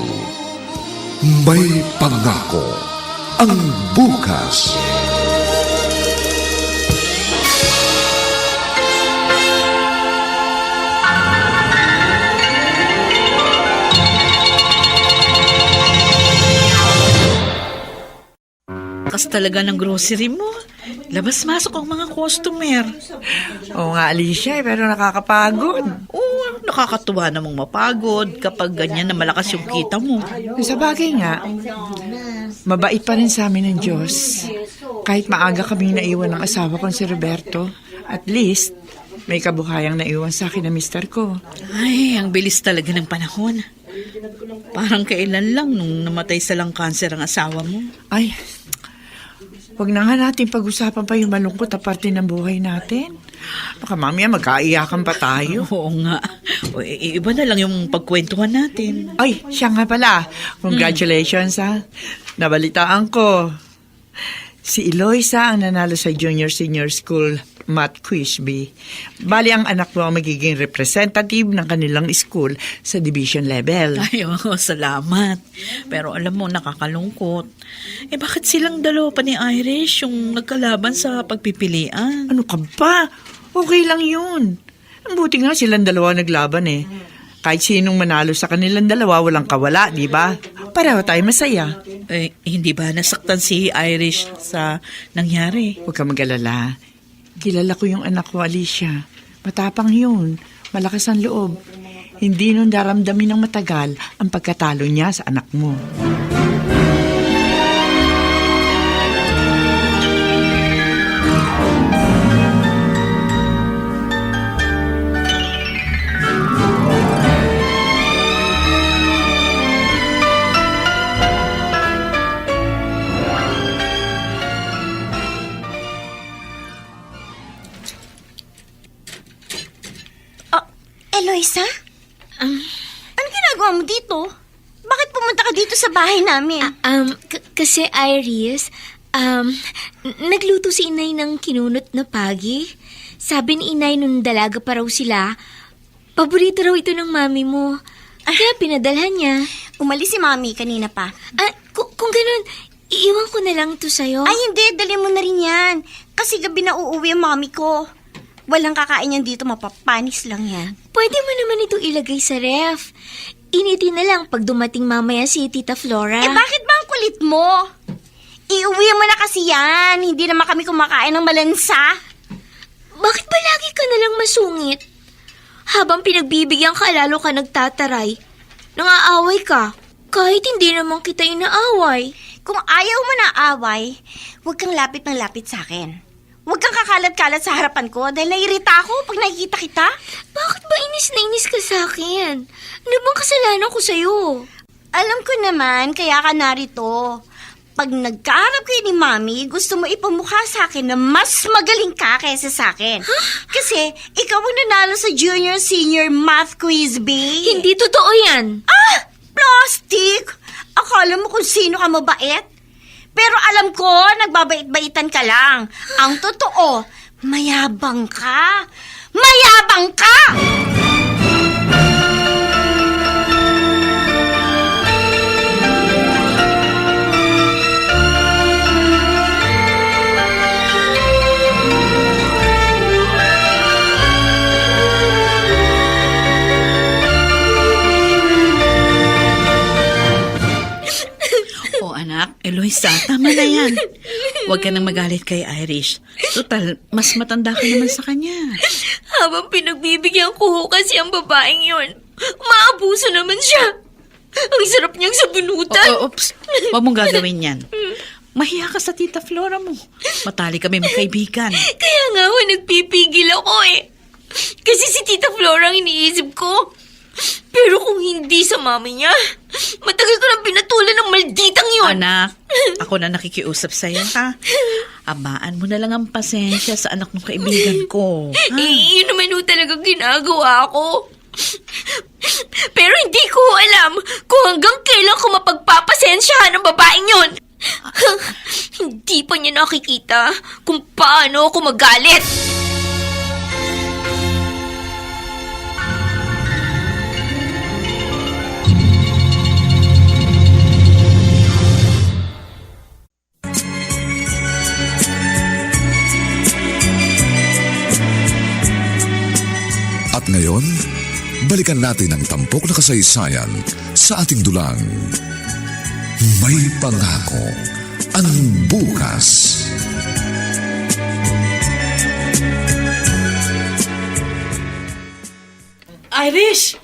May pangako ang bukas.
Kas talaga ng grocery mo. Labas-masok ang mga customer.
Oo nga, Alicia, pero nakakapagod.
Oo, nakakatuwa namang mapagod kapag ganyan na malakas yung kita mo.
Sa bagay nga, mabait pa rin sa amin ng Diyos. Kahit maaga kaming naiwan ng asawa kong si Roberto, at least, may kabuhayang naiwan sa akin na mister ko.
Ay, ang bilis talaga ng panahon. Parang kailan lang nung namatay sa lung cancer ang asawa mo.
Ay, wag na nga natin pag-usapan pa yung malungkot na parte ng buhay natin. Baka mamaya magkaiyakan pa tayo.
Oo nga. O, iba na lang yung pagkwentuhan natin.
Ay, siya nga pala. Congratulations ha. Nabalitaan ko. Si Eloisa ang nanalo sa Junior-Senior School Math Quiz Bee. Bali ang anak mo ang magiging representative ng kanilang school sa division level.
Ay, oo, salamat. Pero alam mo, nakakalungkot. Bakit silang dalawa pa ni Irish yung nagkalaban sa pagpipilian?
Ano ka ba? Okay lang yun. Ang buti nga silang dalawa naglaban eh. Kahit sinong manalo sa kanilang dalawa, walang kawala, di ba? Pareho tayo masaya.
Hindi ba nasaktan si Irish sa nangyari?
Huwag ka mag-alala. Kilala ko yung anak ko, Alicia. Matapang yun. Malakas ang loob. Hindi nun daramdamin ng matagal ang pagkatalo niya sa anak mo.
Eloisa? Ano ginagawa mo dito? Bakit pumunta ka dito sa bahay namin?
Kasi Iris, nagluto si inay ng kinunot na pagi. Sabi ni inay nung dalaga pa raw sila, paborito raw ito ng mami mo. Kaya pinadalhan niya.
Umalis si mami kanina pa.
Kung ganun, iiwan ko na lang ito sa'yo.
Ay hindi, dali mo na rin yan. Kasi gabi na uuwi ang mami ko. Walang kakain yan dito, mapapanis lang yan.
Pwede mo naman ito ilagay sa ref. Initin na lang pag dumating mamaya si Tita Flora.
Bakit ba ang kulit mo? Iuwi mo na kasi yan. Hindi naman kami kumakain ng malansa.
Bakit ba lagi ka nalang masungit? Habang pinagbibigyan ka, lalo ka nagtataray. Nangaaway ka, kahit hindi naman kita inaaway.
Kung ayaw mo na away, huwag kang lapit ng lapit sa akin. Huwag kang kakalat-kalat sa harapan ko dahil naiirita ako pag nakikita kita.
Bakit ba inis na inis ka sa akin? Ano bang kasalanan ko sa'yo?
Alam ko naman, kaya ka narito. Pag nagkaharap kayo ni Mami, gusto mo ipamukha sa akin na mas magaling ka kaysa sa akin. Huh? Kasi ikaw ang nanalo sa Junior-Senior Math Quiz Bee.
Hindi totoo yan.
Plastic! Akala mo kung sino ka mabait? Pero alam ko, nagbabait-baitan ka lang. Ang totoo, mayabang ka. Mayabang ka!
O anak, Eloisa, tama na yan. Huwag ka nang magalit kay Irish. Total, mas matanda ka naman sa kanya.
Habang pinagbibigyan ko ho kasi ang babaeng yon, maabuso naman siya. Ang sarap niyang sabunutan.
Oops, huwag mong gagawin yan. Mahiya ka sa tita Flora mo. Matali kami magkaibigan.
Kaya nga ho, nagpipigil ako eh. Kasi si Tita Flora ang iniisip ko. Pero kung hindi sa mami niya, matagal ko nang pinatulan ng malditang yun.
Anak, ako na nakikiusap sa'yo, ha? Abaan mo na lang ang pasensya sa anak ng kaibigan ko. Ha?
Eh, yun naman ho talaga ginagawa ko. Pero hindi ko alam kung hanggang kailan ko mapagpapasensyahan ng babaeng yun. Hindi pa niya nakikita kung paano ako magalit.
At ngayon, balikan natin ang tampok na kasaysayan sa ating dulang. May pangako ang bukas.
Irish!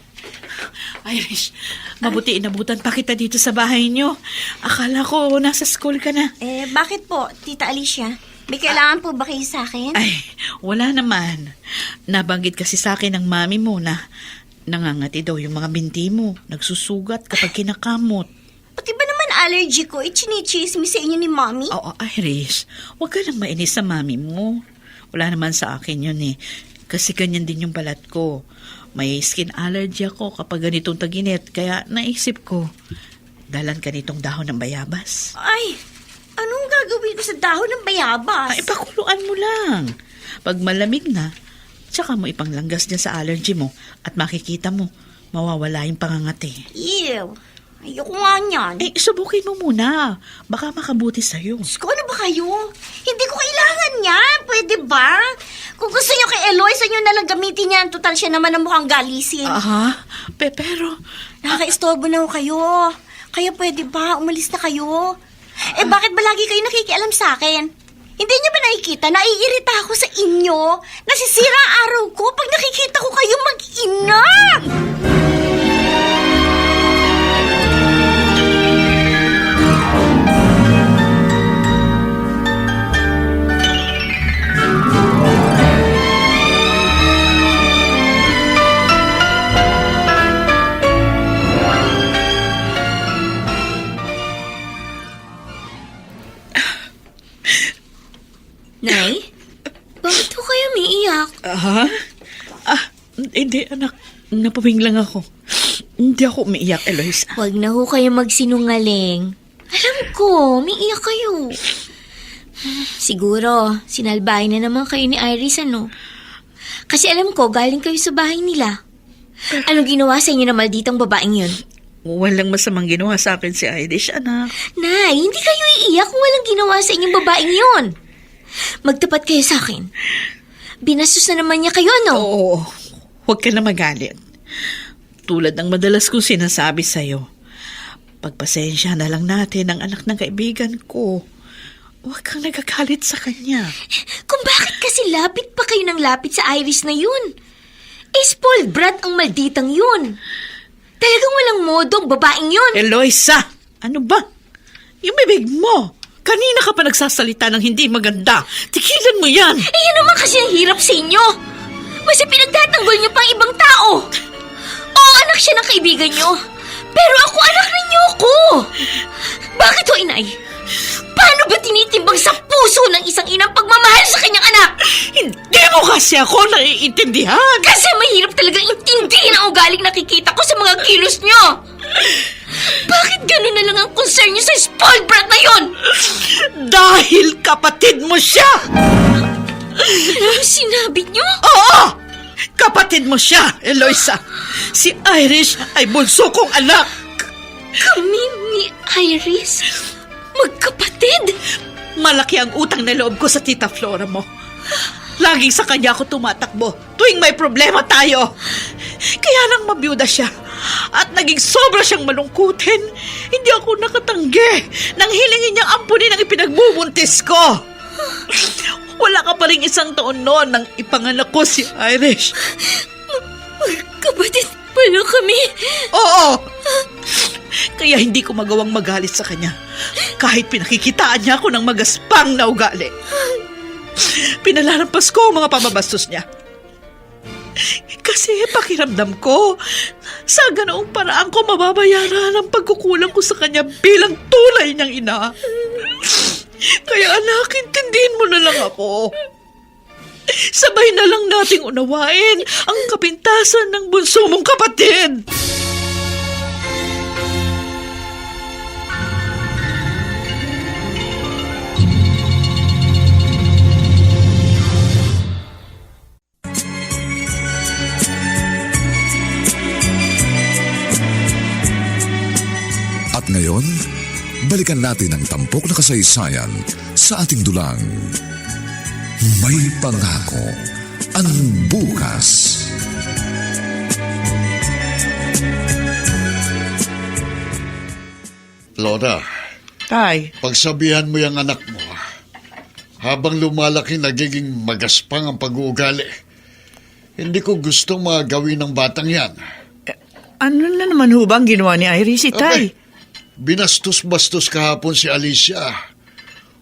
Irish, mabuti inabutan pa kita dito sa bahay niyo. Akala ko nasa school ka na.
Bakit po, Tita Alicia? May kailangan po ba kayo sa akin?
Ay, wala naman. Nabanggit kasi sa akin ng mami mo na nangangati daw yung mga binti mo. Nagsusugat kapag kinakamot.
Pati ba naman allergy ko, chinichismis sa inyo ni Mommy?
Oo, Iris, huwag ka nang mainis sa mami mo. Wala naman sa akin yun eh. Kasi ganyan din yung balat ko. May skin allergy ako kapag ganitong taginit. Kaya naisip ko, dalan ka nitong dahon ng bayabas.
Ay, anong gagawin ko sa dahon ng bayabas?
Ay, pakuluan mo lang. Pag malamig na, tsaka mo ipanglanggas dyan sa allergy mo at makikita mo, mawawala yung pangangati.
Ew, ayoko nga niyan.
Eh, subukin mo muna. Baka makabuti sa'yo.
Diyos ko, ano ba kayo? Hindi ko kailangan yan. Pwede ba? Kung gusto nyo kay Eloy, sa inyo nalang gamitin yan. Total siya naman ang mukhang galisin.
Aha, pero...
Nakaka-istorbo na ho kayo. Kaya pwede ba? Umalis na kayo. Bakit ba lagi kayo nakikialam sa akin? Hindi niyo ba nakikita? Naiirita ako sa inyo. Nasisira ang araw ko pag nakikita ko kayo mag-ina.
Nay, bakit ko kayo umiiyak?
Hindi anak. Napawing lang ako. Hindi ako umiiyak, Eloisa.
Huwag na ho kayo magsinungaling. Alam ko, umiiyak kayo. Siguro, sinalbahin na naman kayo ni Iris, ano? Kasi alam ko, galing kayo sa bahay nila. Anong ginawa sa inyo na malditang babaeng yun?
Walang masamang ginawa sa akin si Irish, anak.
Nay, hindi kayo iiyak kung walang ginawa sa inyong babaeng yun. Magtapat kayo sa akin. Binastos na naman niya kayo, no?
Oo, huwag ka na magalit. Tulad ng madalas kong sinasabi sa'yo, pagpasensya na lang natin ang anak ng kaibigan ko. Huwag kang nagagalit sa kanya.
Kung bakit kasi lapit pa kayo ng lapit sa Iris na yun? Spoiled brat ang malditang yun. Talagang walang modong babaeng yun.
Eloisa, ano ba? Yung bibig mo. Kanina ka pa nagsasalita ng hindi maganda. Tikilan mo yan.
Yun naman kasi ang hirap sa inyo. Mas pinagtatanggol niyo pang ibang tao. Oo, anak siya ng kaibigan niyo. Pero ako, anak ninyo ako. Bakit ho, inay? Paano ba tinitimbang sa puso ng isang inang pagmamahal sa kanyang anak?
Hindi mo kasi ako naiintindihan.
Kasi mahirap talaga intindihin ang ugaling nakikita ko sa mga kilos niyo. Bakit gano'n na lang ang concern niyo sa spoiled brat na yun?
Dahil kapatid mo siya!
Ano sinabi niyo?
Oo! Kapatid mo siya, Eloisa. Si Irish ay bunso kong anak.
Kami ni Iris? Magkapatid?
Malaki ang utang na loob ko sa tita Flora mo. Laging sa kanya ako tumatakbo tuwing may problema tayo. Kaya nang mabiyuda siya at naging sobra siyang malungkutin, hindi ako nakatanggi nang hilingin niyang ampunin ang ipinagbubuntis ko. Wala ka pa rin 1 taon noon nang ipanganak ko si Irish.
Kapatid pala kami.
Oo! Kaya hindi ko magawang magalit sa kanya kahit pinakikitaan niya ako ng magaspang na ugali. Pinalalampas ko ang mga pamabastos niya. Kasi pakiramdam ko, sa ganoong paraan ko mababayaran ang pagkukulang ko sa kanya bilang tulay niyang ina. Kaya anak, intindihin mo na lang ako. Sabay na lang nating unawain ang kapintasan ng bunso mong kapatid.
At ngayon, balikan natin ang tampok na kasaysayan sa ating dulang. May pangako ang bukas.
Flora,
Tay,
pagsabihan mo yung anak mo. Habang lumalaki, nagiging magaspang ang pag-uugali. Hindi ko gustong magawin ng batang yan.
ano na naman ho ba ang ginawa ni Iris, Tay?
Binastos-bastos kahapon si Alicia.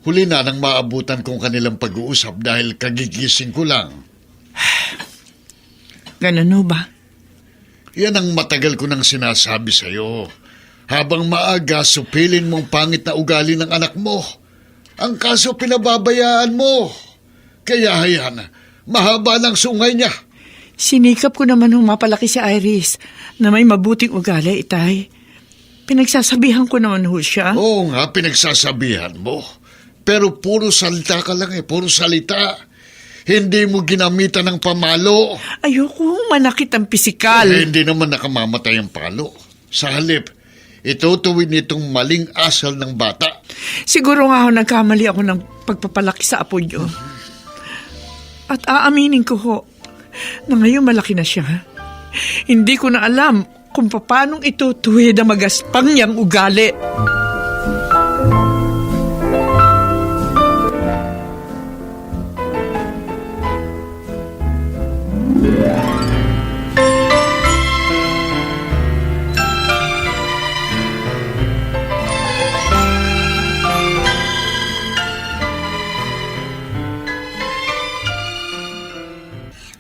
Huli na nang maabutan kong kanilang pag-uusap dahil kagigising ko lang.
Ganun ho ba?
Yan ang matagal ko nang sinasabi sa'yo. Habang maaga, supilin mong pangit na ugali ng anak mo. Ang kaso pinababayaan mo. Kaya hayan, mahaba ng sungay niya.
Sinikap ko naman humapalaki si Iris na may mabuting ugali, Itay. Pinagsasabihan ko naman ho siya.
Oo nga, pinagsasabihan mo. Pero puro salita ka lang puro salita. Hindi mo ginamitan ng pamalo.
Ayoko manakit ang pisikal.
Hindi naman nakamamatay ang palo. Sa halip, itutuwid nitong maling asal ng bata.
Siguro nga ho nagkamali ako ng pagpapalaki sa apo niyo. At aaminin ko ho na ngayon malaki na siya. Hindi ko na alam kung paanong itutuwid ang magaspang niyang ugali.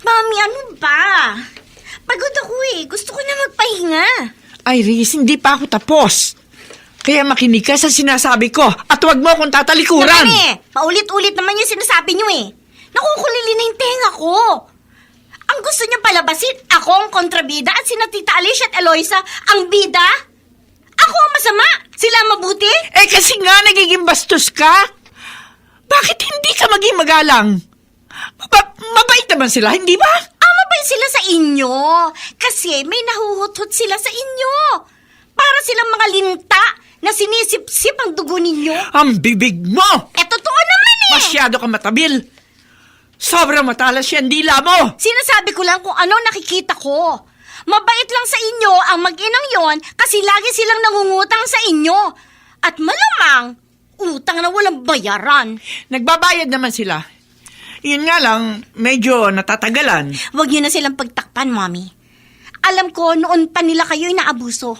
Mami, ano ba? Pagod ako Gusto ko na magpahinga.
Iris, hindi pa ako tapos. Kaya makinig ka sa sinasabi ko at huwag mo akong tatalikuran.
Naman paulit-ulit naman yung sinasabi niyo Nakukulili na yung tenga ko. Ang gusto niyo palabasin, ako ang kontrabida at sina Tita Alicia at Eloisa ang bida? Ako ang masama? Sila ang mabuti?
Kasi nga nagiging bastos ka. Bakit hindi ka maging magalang? Mabait naman sila, hindi ba?
Mabait sila sa inyo. Kasi may nahuhutot sila sa inyo. Para silang mga linta na sinisip-sip ang dugo ninyo.
Ang bibig mo!
Totoo naman
Masyado ka matabil. Sobrang matalas yan dila mo.
Sinasabi ko lang kung ano nakikita ko. Mabait lang sa inyo ang mag-inang yon kasi lagi silang nangungutang sa inyo. At malamang, utang na walang bayaran.
Nagbabayad naman sila. Yun nga lang, medyo natatagalan.
Huwag niyo na silang pagtakpan, Mommy. Alam ko, noon pa nila kayo inaabuso.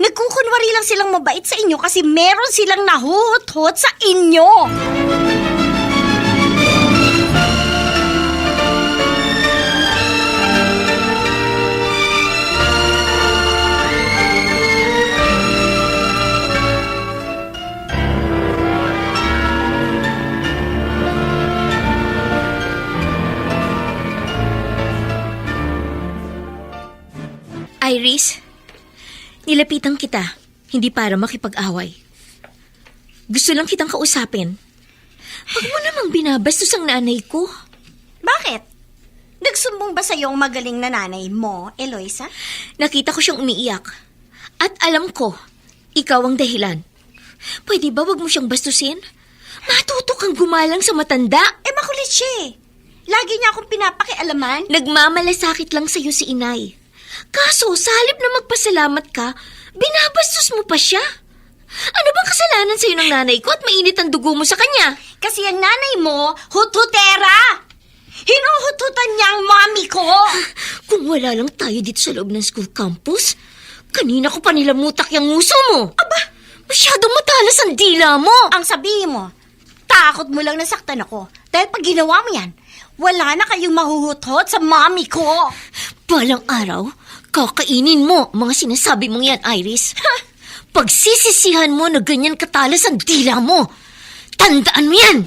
Nagkukunwari lang silang mabait sa inyo kasi meron silang nahuhut-hut sa inyo.
Iris, nilapitan kita, hindi para makipag-away. Gusto lang kitang kausapin Huwag mo namang binabastos ang nanay ko.
Bakit? Nagsumbong ba sa'yo ang magaling na nanay mo, Eloisa?
Nakita ko siyang umiiyak. At alam ko, ikaw ang dahilan. Pwede ba wag mo siyang bastusin? Matuto kang gumalang sa matanda.
Makulit siya eh. Lagi niya akong pinapakialaman.
Nagmamalasakit lang sa'yo si inay. Kaso, sa halip na magpasalamat ka, binabastos mo pa siya. Ano bang kasalanan sa'yo ng nanay ko at mainit ang dugo mo sa kanya?
Kasi ang nanay mo, hut-hutera! Hinuhututan niya ang mami ko!
Kung wala lang tayo dito sa loob ng school campus, kanina ko pa nilamutak yung nguso mo.
Aba,
masyadong matalas ang dila mo.
ang sabihin mo, takot mo lang nasaktan ako. Dahil pag ginawa mo yan, wala na kayong mahuhutot sa mami ko.
Balang araw, kakainin mo mga sinasabi mong yan, Iris. Pagsisisihan mo na ganyan katalas ang dila mo. Tandaan mo yan!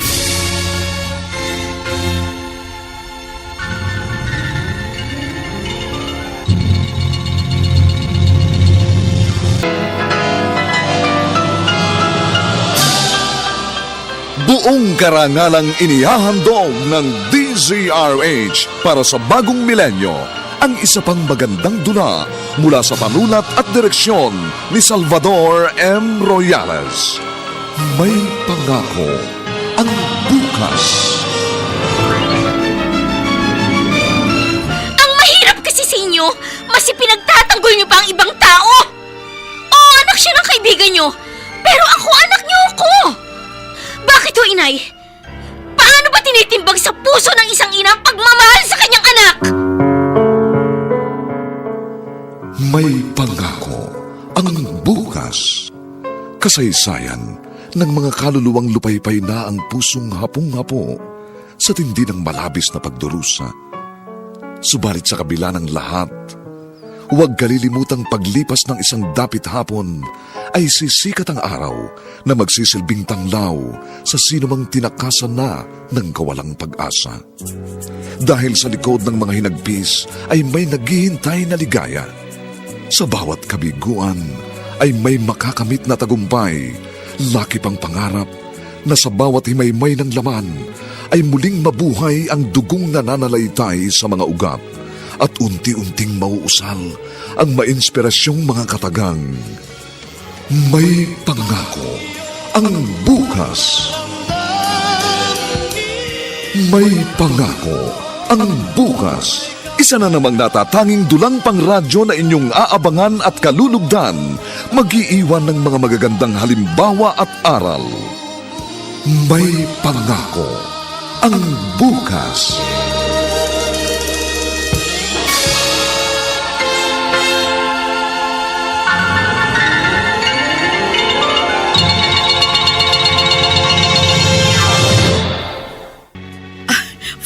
Buong karangalang inihahandog ng DZRH para sa bagong milenyo ang isa pang magandang dula mula sa panulat at direksyon ni Salvador M. Royales. May pangako ang bukas.
Ang mahirap kasi sa inyo, mas ipinagtatanggol niyo pa ang ibang tao. Oo, anak siya ng kaibigan niyo, pero ako anak niyo ako. Bakit ho, inay? Paano ba tinitimbang sa puso ng isang ina ang pagmamahal sa kanyang anak?
May pangako ang bukas. Kasaysayan ng mga kaluluwang lupaypay na ang pusong hapong-hapo sa tindi ng malabis na pagdurusa. Subalit sa kabila ng lahat, huwag kalilimutang paglipas ng isang dapit hapon ay sisikat ang araw na magsisilbing tanglaw sa sinumang tinakasan na ng kawalang pag-asa. Dahil sa likod ng mga hinagpis ay may naghihintay na ligaya. Sa bawat kabiguan ay may makakamit na tagumpay, laki pang pangarap na sa bawat himaymay ng laman ay muling mabuhay ang dugong nananalaytay sa mga ugat at unti-unting mauusal ang mainspirasyong mga katagang. May pangako ang bukas. May pangako ang bukas. Isa na namang natatanging dulang pangradyo na inyong aabangan at kalulugdan, mag-iiwan ng mga magagandang halimbawa at aral. May pangako ang bukas.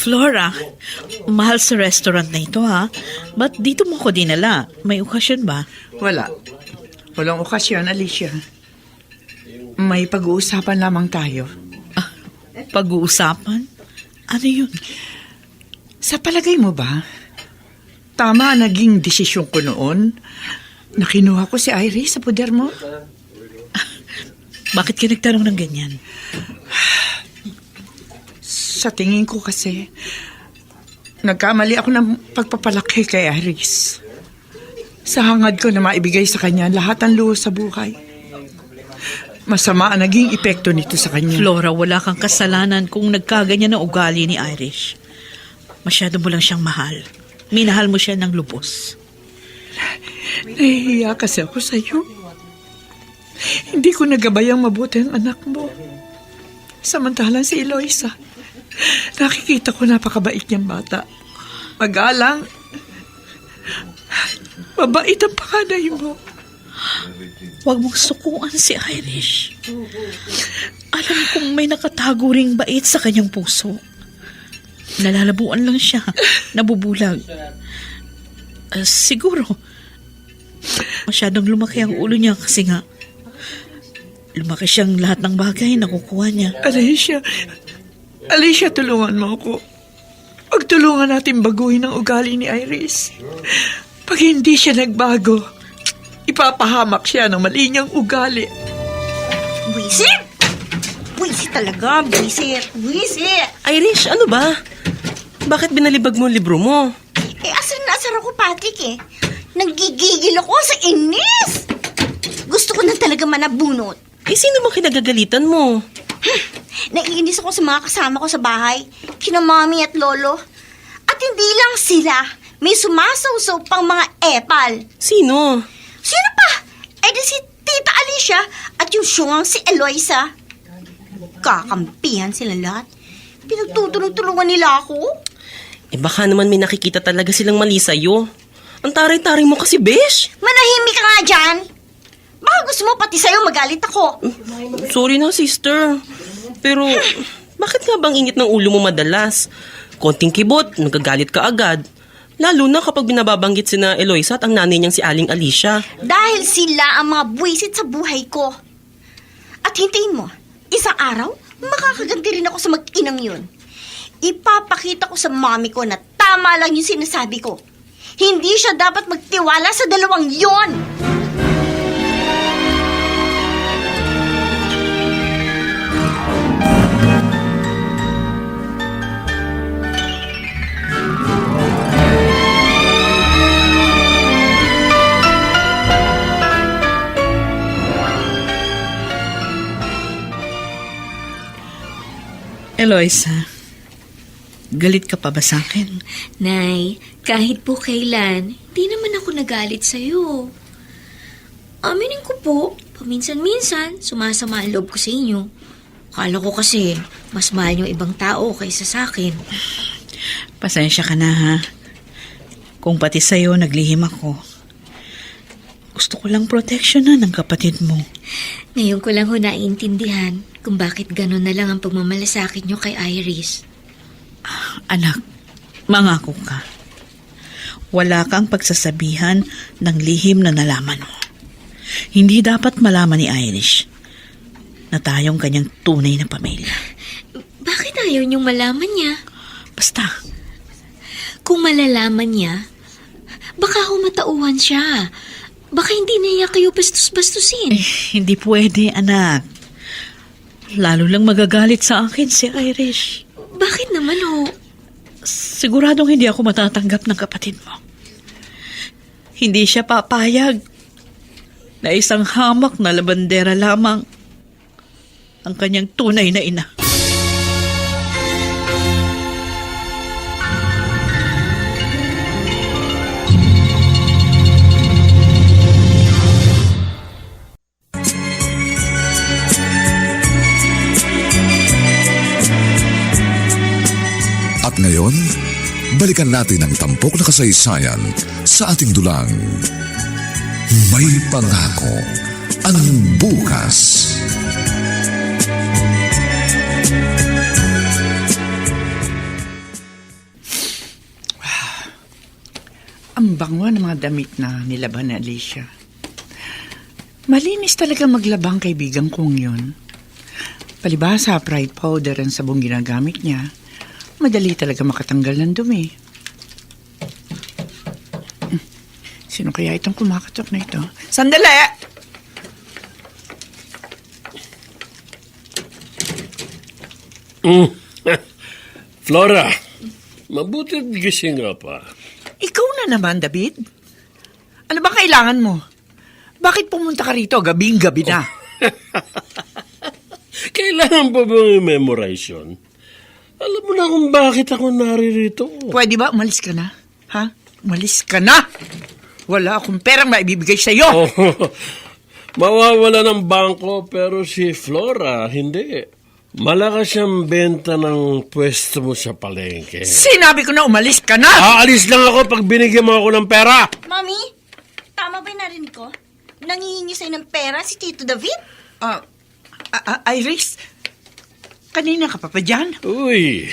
Flora, mahal sa restaurant na ito ha. Ba't dito mo ko dinala? May okasyon ba?
Wala. Walang okasyon, Alicia. May pag-uusapan lamang tayo.
Pag-uusapan? Ano yun?
Sa palagay mo ba, tama ang naging desisyon ko noon na kinuha ko si Iris sa poder mo?
Bakit ka nagtanong ng ganyan?
Sa tingin ko kasi, nagkamali ako ng pagpapalaki kay Iris. Sa hangad ko na maibigay sa kanya lahat ng luho sa buhay. Masama ang naging epekto nito sa kanya.
Flora, wala kang kasalanan kung nagkaganyan ang ugali ni Irish. Masyado mo lang siyang mahal. Minahal mo siya ng lubos.
Nahihiya kasi ako sa iyo. Hindi ko nagabayang mabuti ang anak mo. Samantalang si Eloisa, nakikita ko napakabait niyang bata. Magalang. Mabait ang panganay mo.
Huwag mong sukuan si Irish. Alam kong may nakatago ring bait sa kanyang puso. Nalalabuan lang siya. Nabubulag. Siguro, masyadong lumaki ang ulo niya kasi nga lumaki siyang lahat ng bagay na kukuha niya.
Alicia, tulungan mo ako. Pagtulungan natin baguhin ang ugali ni Iris. Pag hindi siya nagbago, ipapahamak siya ng mali niyang ugali.
Buisit! Buwisit talaga, buwisit. Buwisit!
Irish, ano ba? Bakit binalibag mo ang libro mo?
Asar na asar ako, Patrick eh. Nanggigigil ako sa inis. Gusto ko na talaga manabunot.
Sino ba kinagagalitan mo?
Naiinis ako sa mga kasama ko sa bahay. Kina mami at lolo. At hindi lang sila. May sumasawsaw pang mga epal.
Sino?
Sino pa? Di si Tita Alicia at yung syungang si Eloisa. Kakampihan sila lahat. Pinagtutulong-tulungan nila ako.
Baka naman may nakikita talaga silang mali sa'yo. Ang taray-taray mo kasi, besh.
Manahimik ka nga dyan. Baka gusto mo pati sa'yo magalit ako.
Sorry na, sister. Pero, bakit nga bang init ng ulo mo madalas? Konting kibot, nagagalit ka agad. Lalo na kapag binababanggit sina Eloisa at ang nanay niyang si Aling Alicia.
Dahil sila ang mga buwisit sa buhay ko. At hintayin mo, isang araw, makakaganti rin ako sa mag-inang yun. Ipapakita ko sa mami ko na tama lang yung sinasabi ko. Hindi siya dapat magtiwala sa dalawang yon.
Eloisa, galit ka pa ba sa akin?
Nay, kahit po kailan, di naman ako nagalit sa'yo. Aminin ko po, paminsan-minsan, sumasama ang loob ko sa inyo. Akala ko kasi, mas mahal yung ibang tao kaysa sa akin.
Pasensya ka na, ha? Kung pati sa'yo naglihim ako. Gusto ko lang proteksyonan ng kapatid mo.
Ngayon ko lang ho naiintindihan kung bakit gano'n na lang ang pagmamalasakit nyo kay Iris.
Anak, mangako ka. Wala kang pagsasabihan ng lihim na nalaman mo. Hindi dapat malaman ni Irish na tayong kanyang tunay na pamilya.
Bakit ayaw niyong malaman niya?
Basta,
Kung malalaman niya, baka humatauhan siya. Baka hindi na niya kayo bastos-bastusin.
hindi pwede, anak. Lalo lang magagalit sa akin si Irish.
Bakit naman ho?
Siguradong hindi ako matatanggap ng kapatid mo. Hindi siya papayag na isang hamak na labandera lamang ang kanyang tunay na ina.
At ngayon, balikan natin ang tampok na kasaysayan sa ating dulang. May pangako ang bukas.
Ang bango ng mga damit na nilaban ni Alicia. Malinis talaga maglabang kaibigan kong yun. Palibhasa, Pride powder ang sabong ginagamit niya. Madali talaga makatanggal ng dumi. Sino kaya itong kumakatok na ito? Sandali!
Flora, mabuti gising nga pa.
Ikaw na naman, David. Ano ba kailangan mo? Bakit pumunta ka rito gabing-gabi na?
Kailangan pa bang i-memorize yun? Alam mo na kung bakit ako naririto.
Pwede ba umalis ka na? Ha? Umalis ka na! Wala akong perang maibibigay sa'yo!
Oh, mawawala ng bangko pero si Flora, hindi. Malakas siyang benta ng pwesto mo sa palengke.
Sinabi ko na umalis ka na!
Aalis lang ako pag binigyan mo ako ng pera.
Mami, tama ba yung narinig ko? Nangihingi sa'yo ng pera si Tito David?
Iris, kanina ka pa dyan?
Uy,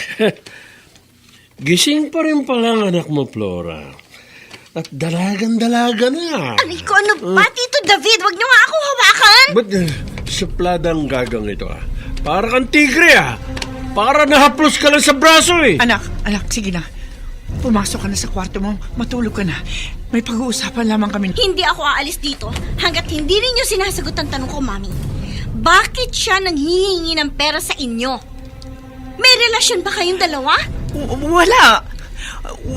gising pa rin pala ang anak mo, Flora. At dalagan-dalaga na.
Aray ko, ano ba, Tito David? Huwag niyo nga ako hawakan!
Ba't supladang gagang ito Para kang tigre Para nahaplos ka lang sa braso
Anak, sige na. Pumasok ka na sa kwarto mo, matulog ka na. May pag-uusapan lamang kami.
Hindi ako aalis dito hanggat hindi ninyo sinasagot ang tanong ko, Mami. Bakit siya nanghihingi ng pera sa inyo? May relasyon ba kayong dalawa?
Wala.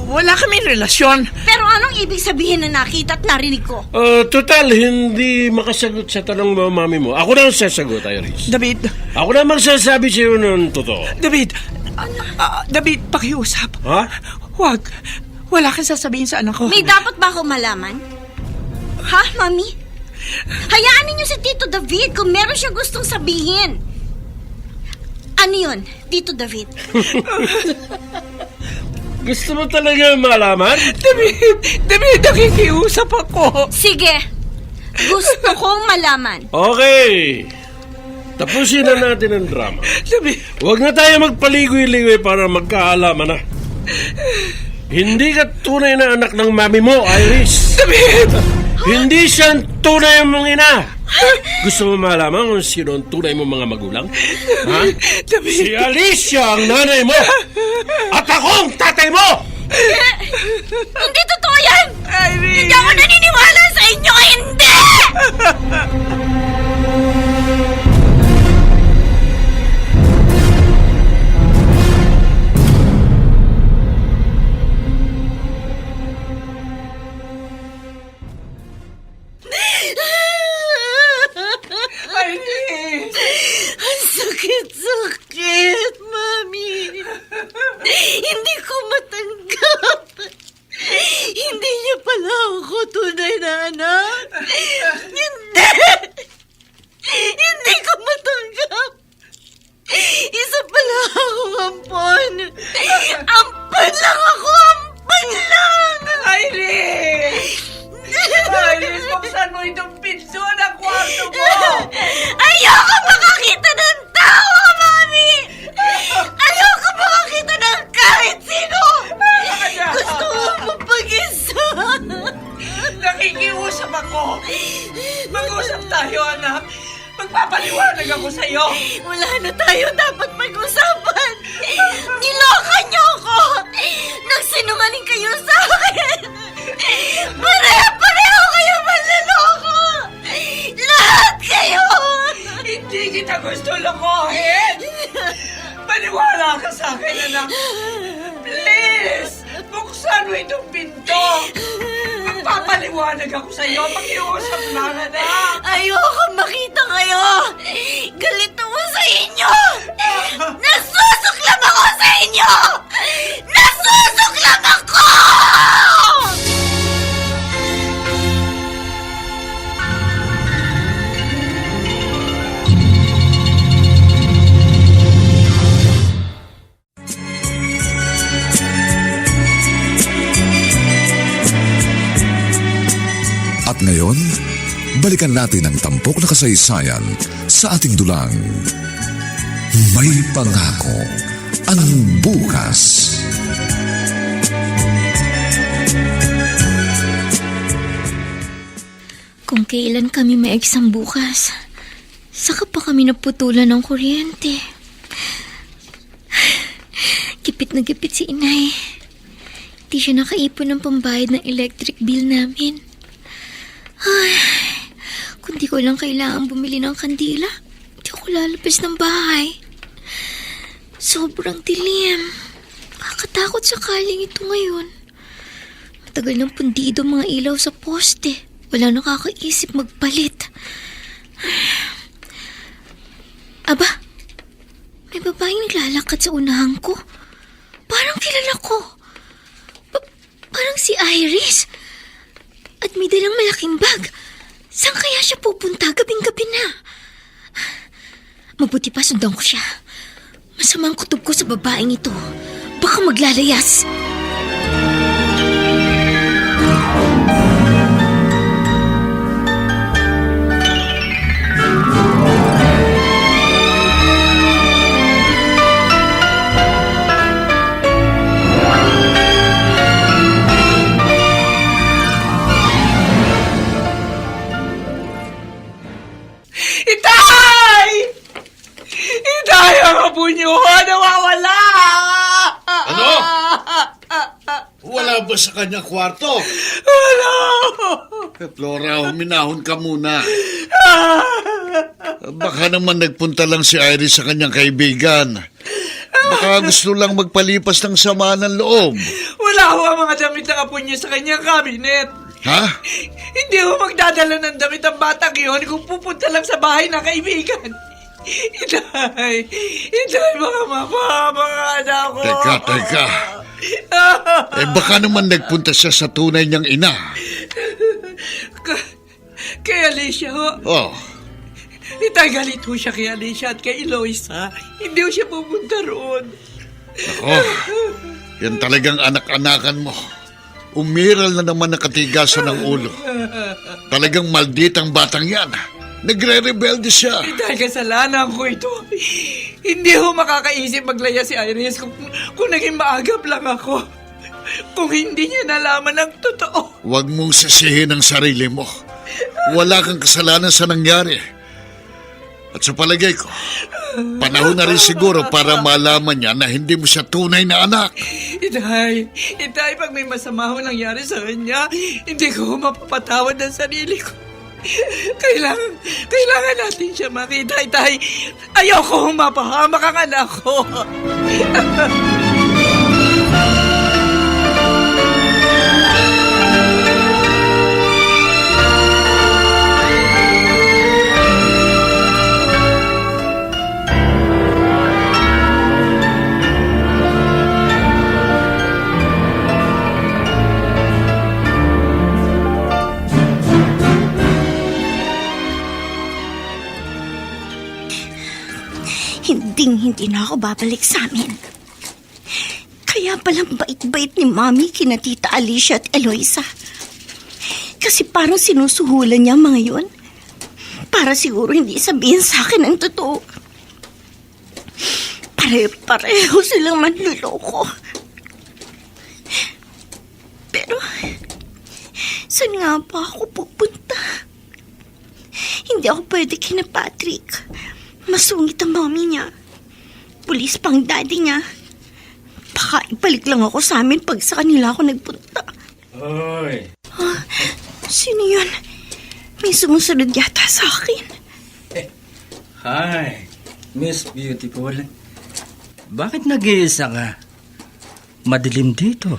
Wala kaming relasyon.
Pero anong ibig sabihin na nakita at narinig ko?
Total, hindi makasagot sa tanong mo, mami mo. Ako na ang sasagot, Iris.
David,
Ako na magsasabi sa iyo ng totoo.
David, David, pakiusap.
Ha?
Huwag. Wala kang sasabihin sa anak ko.
May dapat ba ako malaman? Ha, Mami? Hayaan ninyo si Tito David kung meron siya gustong sabihin. Ano yun, Tito David?
Gusto mo talaga malaman?
David, nakikiusap ako.
Sige, gusto kong malaman.
Okay. Tapusin na natin ang drama.
David,
Huwag na tayo magpaligoy-ligoy para magkaalaman na. Hindi ka tunay na anak ng mami mo, Iris.
David!
Hindi siya ang tunay mong ina. Gusto mo malaman kung sino ang tunay mong mga magulang? Ha?
David!
Si Alicia ang nanay mo. At ako ang tatay mo.
Hindi totoo yan!
Iris!
Hindi ako naniniwala sa inyo! Hindi!
Iris!
Ang sakit-sakit, Mami. Hindi ko matanggap. Hindi niya pala ako tunay na anak. Hindi! Hindi ko matanggap. Isa pala akong ampon. Ampon lang ako, ampon lang!
Iris! Iris, buksan mo itong pinso ng kwarto mo!
Ayoko makakita ng tao, Mami! Ayoko makakita ng kahit sino! Gusto ko mapag-isa!
Nakikiusap ako! Mag-usap tayo, anak! Magpapaliwanag ako sa'yo!
Wala na tayo dapat pag-usapan! Niloka niyo ako! Nagsinungaling kayo sa akin! Pareho kayo manloloko! Lahat kayo!
Hindi kita gusto lokohin! Maniwala ka sa akin, anak! Please! Buksan mo itong pinto! Magpapaliwanag ako sa'yo! Pakiusap lang, anak!
Ayoko makita kayo! Galit ako sa inyo! Nasusuklam ako sa inyo! Nasusuklam ako!
At ngayon, balikan natin ang tampok na kasaysayan sa ating dulang. May pangako ang bukas.
Kung kailan kami may exam bukas, saka pa kami naputulan ng kuryente. Gipit na gipit si inay. Di siya nakaipon ng pambayad ng electric bill namin. Ay, kung di ko lang kailangan bumili ng kandila, di ako lalabas ng bahay. Sobrang dilim. Kakatakot sakaling ito ngayon. Matagal ng pundido mga ilaw sa poste. Wala nakakaisip magpalit. Aba, may babaeng naglalakad sa unahan ko. Parang kilala ko. Parang si Iris. At may dalang malaking bag. Saan kaya siya pupunta gabing-gabi na? Mabuti pa sundan ko siya. Masamang kutob ko sa babaeng ito. Baka maglalayas.
Itay! Itay, ang apo niyo! Nawawala!
Ano? Wala ba sa kanya kwarto?
Wala!
Flora, huminahon ka muna. Baka naman nagpunta lang si Iris sa kanyang kaibigan. Baka gusto lang magpalipas ng sama ng loob.
Wala ho ang mga damit na apo niya sa kanyang cabinet.
Ha?
Hindi ho magdadala ng damit ang batang yun kung pupunta lang sa bahay ng kaibigan. Itay, mga mama, mga anak ko.
Teka. Baka naman nagpunta siya sa tunay niyang ina.
Kay Alicia ho.
Oh,
Itay, galit ho siya kay Alicia at kay Eloisa. Hindi ho siya pupunta roon.
yan talagang anak-anakan mo. Umiral na naman nakatigasan ng ulo. Talagang malditang batang yan. Nagre-rebelde siya.
Itay, kasalanan ko ito. Hindi ho makakaisip maglaya si Iris kung naging maagap lang ako. Kung hindi niya nalaman ang totoo.
Huwag mong sisihin ang sarili mo. Wala kang kasalanan sa nangyari. At sa palagay ko, panahon na rin siguro para malaman niya na hindi mo siya tunay na anak.
Itay, pag may masama ho nangyari sa kanya, hindi ko mapapatawad ang sarili ko. Kailangan natin siya makita, Itay. Ayoko mapahamak ang anak ko.
Hindi na ako babalik sa amin. Kaya palang bait-bait ni Mami kina Tita Alicia at Eloisa. Kasi parang sinusuhulan niya mga yun. Para siguro hindi sabihin sa akin ang totoo. Pare-pareho silang manluloko. Pero, saan nga ba ako pupunta? Hindi ako pwede kina Patrick. Masungit ang mami niya. Pulis pang daddy niya. Baka ibalik lang ako sa amin pag sa kanila ako nagpunta.
Hoy.
Sino yun? May sumusunod yata sa akin.
Hi, Miss Beautiful. Bakit nag-iisa ka? Madilim dito.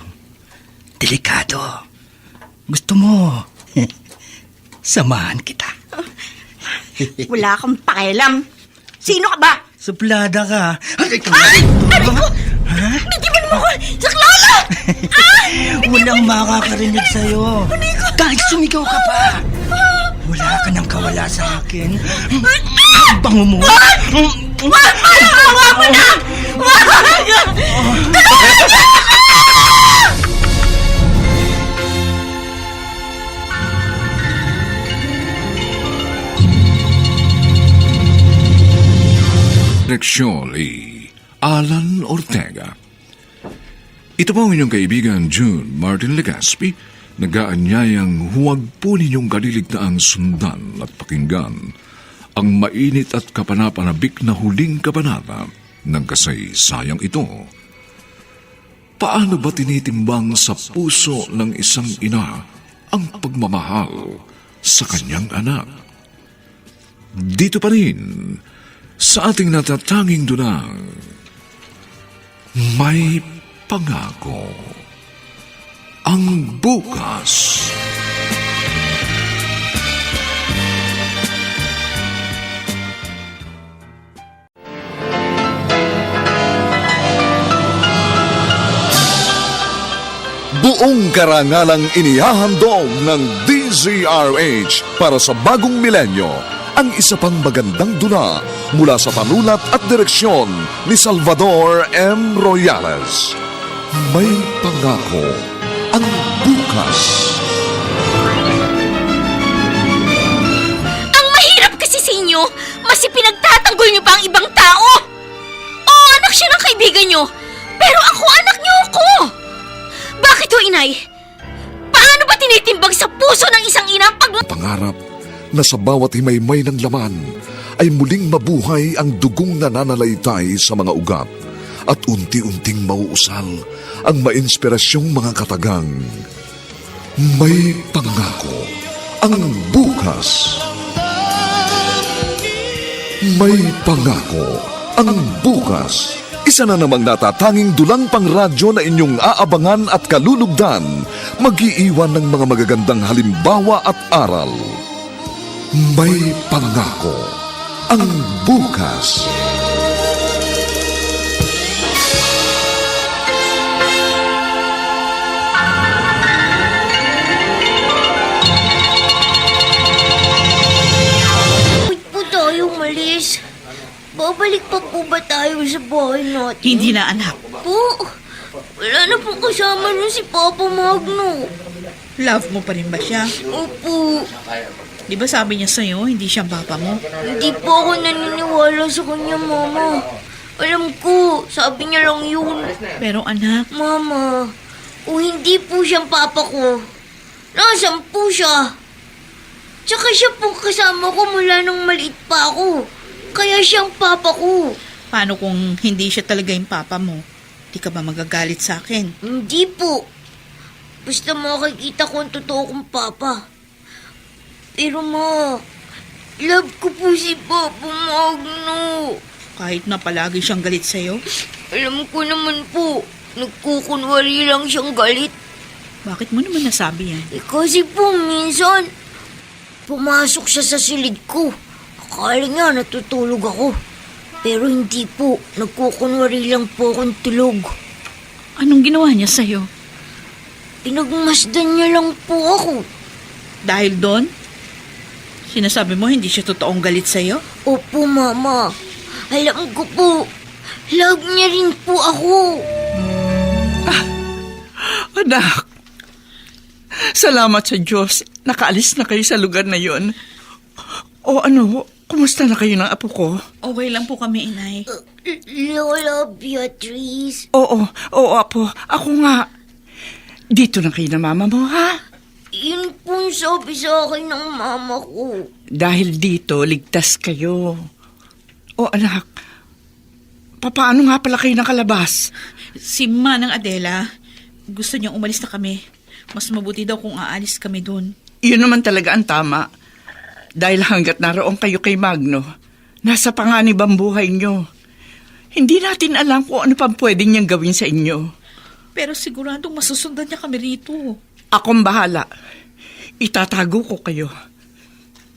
Delikado. Gusto mo, samahan kita.
Wala kang pakialam. Sino ka ba?
Suplada ka.
Ay! Aray ko! Bitiwan mo ko! Saklolo!
Walang makakarinig sa'yo. Kahit sumigaw ka pa. Wala ka nang kawala sa akin. Ang bango mo.
Wag mo na!
Direksyon ni Alan Ortega. Ito po ang inyong kaibigan June Martin Legaspi, nag-aanyayang huwag po ninyong kaliligtaang sundan at pakinggan ang mainit at kapanapanabik na huling kabanata ng kasaysayang ito. Paano ba tinitimbang sa puso ng isang ina ang pagmamahal sa kanyang anak? Dito pa rin sa ating natatanging dunang, may pangako ang bukas. Buong karangalang inihahandog ng DZRH para sa bagong milenyo ang isa pang magandang dula mula sa panulat at direksyon ni Salvador M. Royales. May pangako ang bukas.
Ang mahirap kasi sa inyo, mas ipinagtatanggol niyo pa ang ibang tao. Oo, anak siya ng kaibigan niyo, pero ako anak niyo ako. Bakit ho, inay? Paano ba tinitimbang sa puso ng isang ina pag...
Pangarap na sa bawat himaymay ng laman ay muling mabuhay ang dugong nananalaytay sa mga ugat at unti-unting mauusal ang mainspirasyong mga katagang. May pangako ang bukas. May pangako ang bukas. May pangako ang bukas. Isa na namang natatanging dulang pang radyo na inyong aabangan at kalulugdan, mag-iiwan ng mga magagandang halimbawa at aral. May pangako ang bukas.
Bakit po tayo umalis? Babalik pa po ba tayo sa bahay natin?
Hindi na, anak.
Po, wala na pong kasama nun si Papa Magno.
Love mo pa rin ba siya?
Opo,
Di ba sabi niya sa'yo, hindi siya papa mo?
hindi po ako naniniwala sa kanya, Mama. Alam ko, sabi niya lang yun.
Pero anak,
Mama, kung hindi po siyang papa ko, nasaan po siya? Tsaka siya po kasama ko mula nung maliit pa ako. Kaya siyang papa ko.
paano kung hindi siya talaga yung papa mo? Di ka ba magagalit sa akin?
Hindi po. Basta makikita ko ang totoo kong papa. Pero ma, love ko po si Papa Magno.
Kahit na palagi siyang galit sa'yo?
Alam ko naman po, nagkukunwari lang siyang galit.
Bakit mo naman nasabi yan?
Kasi po minsan, pumasok siya sa silid ko. Akala niya natutulog ako. Pero hindi po, nagkukunwari lang po akong tulog.
Anong ginawa niya sa'yo?
Pinagmasdan niya lang po ako.
Dahil doon? Sinasabi mo hindi siya totoong galit sa'yo?
Opo, Mama. Alam ko po, love niya rin po ako.
Anak, salamat sa Diyos. Nakaalis na kayo sa lugar na yon. O ano, kumusta na kayo ng apo ko?
Okay lang po kami, inay.
Lola Beatrice.
Oo, apo. Ako nga. Dito na kayo na mama mo, ha?
Yun pong sabi sa akin ng mama ko.
Dahil dito, ligtas kayo. O anak, paano nga pala kayo nakalabas?
Si Manang Adela, gusto niyang umalis na kami. Mas mabuti daw kung aalis kami doon.
Yun naman talaga ang tama. Dahil hanggat naroon kayo kay Magno, nasa panganib ang buhay nyo. Hindi natin alam kung ano pang pwede niyang gawin sa inyo.
Pero siguradong masusundan niya kami rito.
Akong bahala. Itatago ko kayo.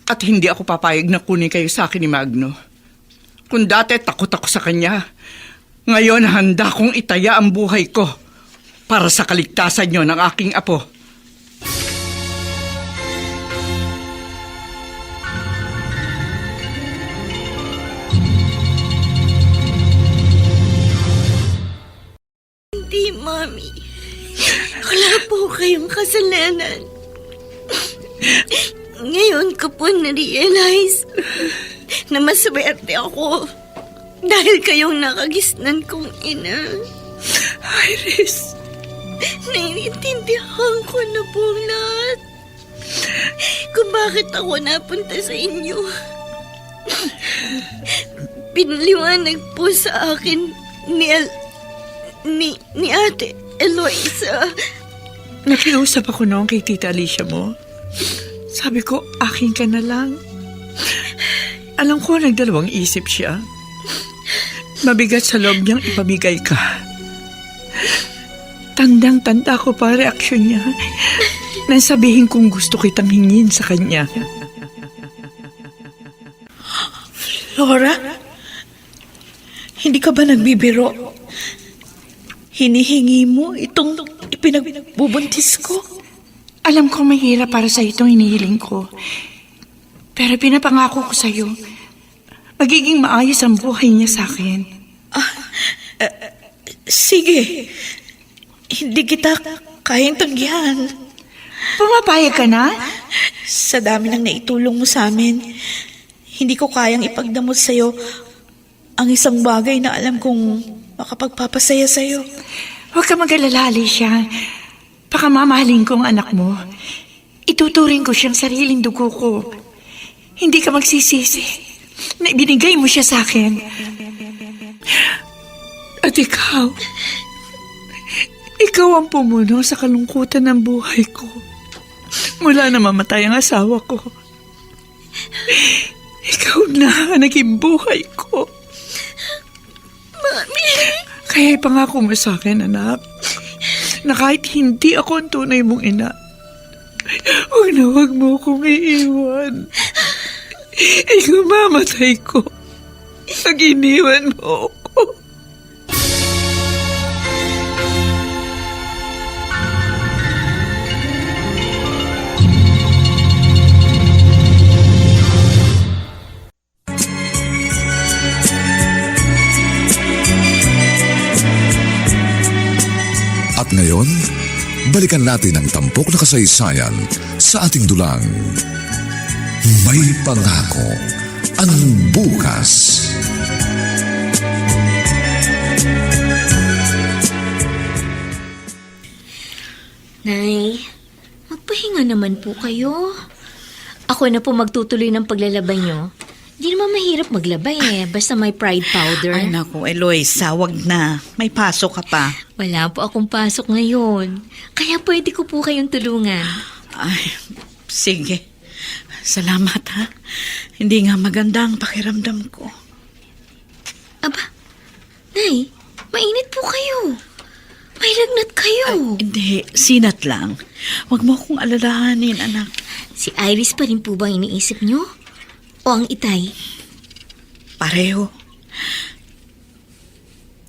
At hindi ako papayag na kunin kayo sa akin ni Magno. Kung dati takot ako sa kanya, ngayon handa kong itaya ang buhay ko para sa kaligtasan nyo ng aking apo.
Hindi, Mami. Wala po kayong kasalanan. Ngayon ko po na-realize na maswerte ako dahil kayong nakagisnan kong ina.
Iris,
Naiintindihan ko na po lahat kung bakit ako napunta sa inyo. Pinaliwanag po sa akin ni Ate Eloisa.
nakiusap ako noon kay Tita Alicia mo. Sabi ko, akin ka na lang. Alam ko, nagdalawang isip siya. Mabigat sa loob niyang ipamigay ka. Tandang-tanda ko pa reaksyon niya nang sabihin kong gusto kitang hingin sa kanya.
Laura, hindi ka ba nagbibiro? Hinihingi mo itong ipinagbubuntis ko?
Alam ko mahirap para sa itong hinihiling ko. Pero pinapangako ko sa'yo, magiging maayos ang buhay niya sa akin.
Sige, hindi kita kayang tanggihan.
Pumapayag ka na?
Sa dami ng naitulong mo sa amin, hindi ko kayang ipagdamot sa'yo ang isang bagay na alam kong makapagpapasaya sa'yo.
Huwag ka mag-alala, Alicia. Pakamamahalin ko ang anak mo. Ituturing ko siyang sariling dugo ko. Hindi ka magsisisi na ibinigay mo siya sa akin. At ikaw ang pumuno sa kalungkutan ng buhay ko. Mula na mamatay ang asawa ko. Ikaw na ang naging buhay ko.
Mami!
Kaya ipangako mo sa akin, anak, na kahit hindi ako ang tunay mong ina, huwag mo akong iiwan. Ikaw mamatay ko pag iniwan mo ako.
At ngayon, balikan natin ang tampok na kasaysayan sa ating dulang. May pangako ang bukas.
Nay, magpahinga naman po kayo. Ako na po magtutuloy ng paglalaba nyo. Di naman mahirap maglaba basta may Pride powder.
Ay naku, Eloisa, wag na. May pasok ka pa.
Wala po akong pasok ngayon. Kaya pwede ko po kayong tulungan.
Ay, sige. Salamat ha. Hindi nga maganda ang pakiramdam ko.
Aba, Nay, mainit po kayo. May lagnat kayo.
Hindi, sinat lang. Wag mo akong alalahanin, anak.
Si Iris pa rin po ba iniisip nyo? O ang itay?
Pareho.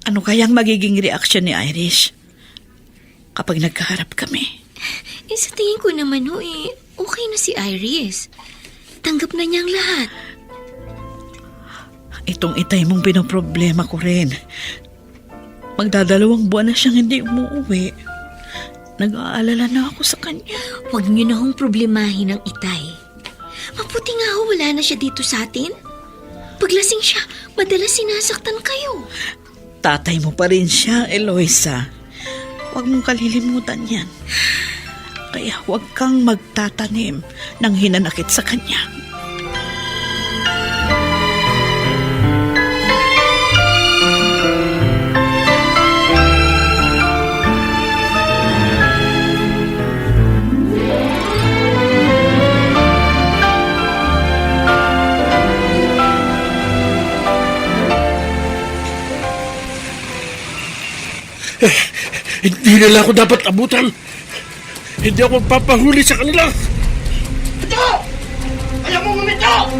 Ano kayang magiging reaksyon ni Iris kapag nagkaharap kami?
Sa tingin ko naman okay na si Iris. Tanggap na niya ang lahat.
Itong itay mong pinoproblema ko rin. Magdadalawang buwan na siyang hindi umuwi. Nag-aalala na ako sa kanya.
Huwag niyo na hong problemahin ang itay. Mabuti nga wala na siya dito sa atin. Paglasing siya, madalas sinasaktan kayo.
Tatay mo pa rin siya, Eloisa. Huwag mong kalilimutan yan. Kaya huwag kang magtatanim ng hinanakit sa kanya.
Hindi nila ako dapat abutan. Hindi ako papahuli sa kanila.
Ito! Ayaw mo gumito!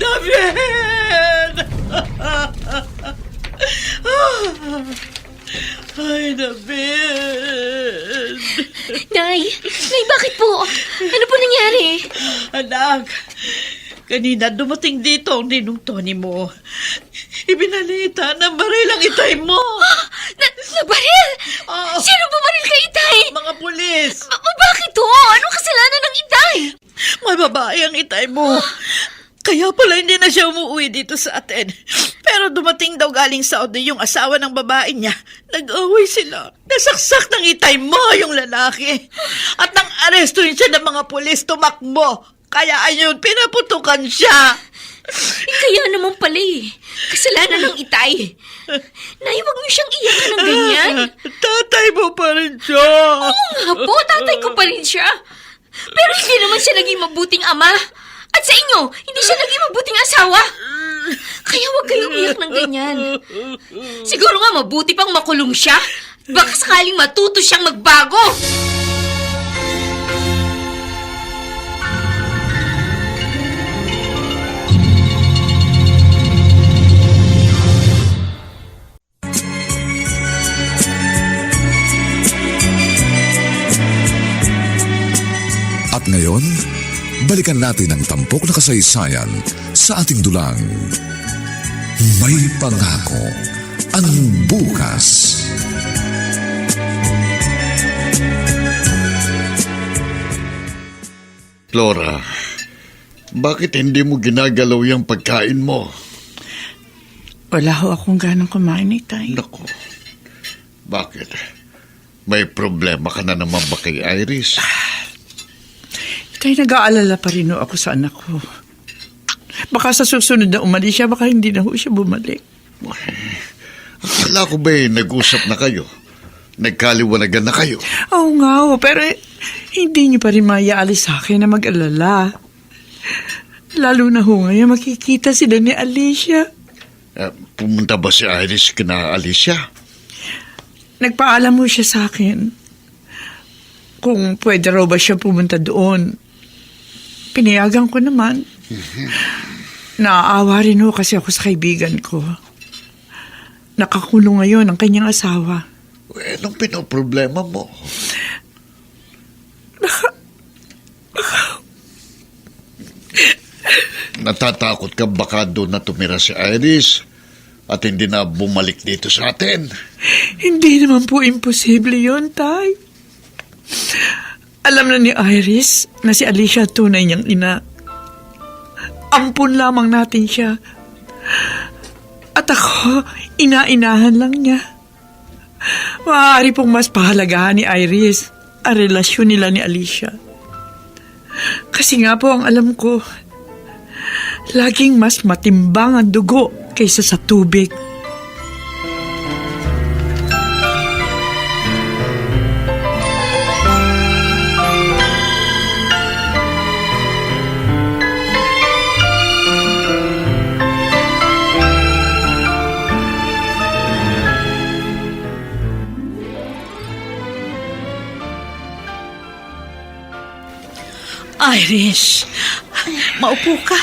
David! Ay, David!
Nay, bakit po? Ano po nangyari?
Anak, kanina dumating dito ang ninong Tony mo. Ibinalita na baril ang itay mo.
Nabaril?
Oo.
Sino bumaril kay itay?
Mga pulis.
Bakit to? Anong kasalanan ng itay?
May babae ang itay mo. Kaya pala hindi na siya umuwi dito sa atin. Pero dumating daw galing Saudi yung asawa ng babae niya. Nag-away sila. Nasaksak ng itay mo yung lalaki. At nang arestuhin siya ng mga pulis, tumakbo. Kaya ayun, pinaputukan siya.
Kaya naman pala kasalanan ng itay. Nay, huwag niyo siyang iyakan ng ganyan.
Tatay mo pa rin siya.
Oo nga po, tatay ko pa rin siya. Pero hindi naman siya naging mabuting ama. At sa inyo, hindi siya naging mabuting asawa. Kaya huwag kayong iyak ng ganyan. Siguro nga mabuti pang makulong siya. Baka sakaling matuto siyang magbago.
At ngayon, balikan natin ang tampok na kasaysayan sa ating dulang. May pangako ang bukas.
Flora, bakit hindi mo ginagalaw yung pagkain mo?
Wala ho akong ganang kumain, itay.
Naku, bakit? May problema ka na naman ba kay Iris?
Itay, nag-aalala pa rin ho ako sa anak ko. Baka sa susunod na umalis siya, baka hindi na ho siya bumalik.
Akala ko ba'y nag-usap na kayo? Nagkaliwanagan na kayo?
Oo nga ho, pero hindi niyo pa rin maiaalis sa akin na mag-alala. Lalo na ho ngayon, makikita sila ni Alicia.
Pumunta ba si Iris kina Alicia?
Nagpaalam mo siya sa akin kung pwede raw ba siya pumunta doon. Pinayagan ko naman. Naaawa rin ho kasi ako sa kaibigan ko. Nakakulong ngayon ang kanyang asawa.
Anong pinoproblema mo? Natatakot ka baka doon na tumira si Iris at hindi na bumalik dito sa atin?
Hindi naman po imposible yun, Tay. Alam na ni Iris na si Alicia tunay niyang ina. Ampun lamang natin siya. At ako, ina-inahan lang niya. Maaari pong mas pahalagahan ni Iris ang relasyon nila ni Alicia. Kasi nga po ang alam ko, laging mas matimbang ang dugo kaysa sa tubig.
Iris, maupo ka.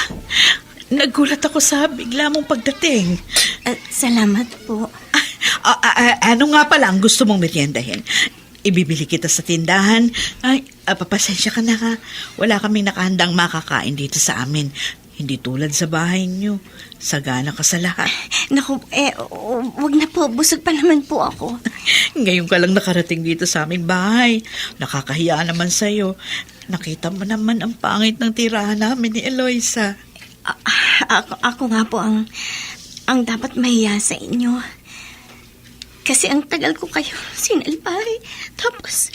Nagulat ako sa bigla mong pagdating.
Salamat po.
Ano nga pala ang gusto mong meriendahin? Ibibili kita sa tindahan. Ay, papasensya ka na ha. Wala kaming nakahandang makakain dito sa amin. Hindi tulad sa bahay niyo. Sagana ka sa lahat.
Naku, wag na po. Busog pa naman po ako.
Ngayon ka lang nakarating dito sa aming bahay. Nakakahiya naman sa'yo. Nakita mo naman ang pangit ng tirahan namin ni Eloisa.
Ako nga po ang dapat mahiya sa inyo. Kasi ang tagal ko kayo sinalpay. Tapos,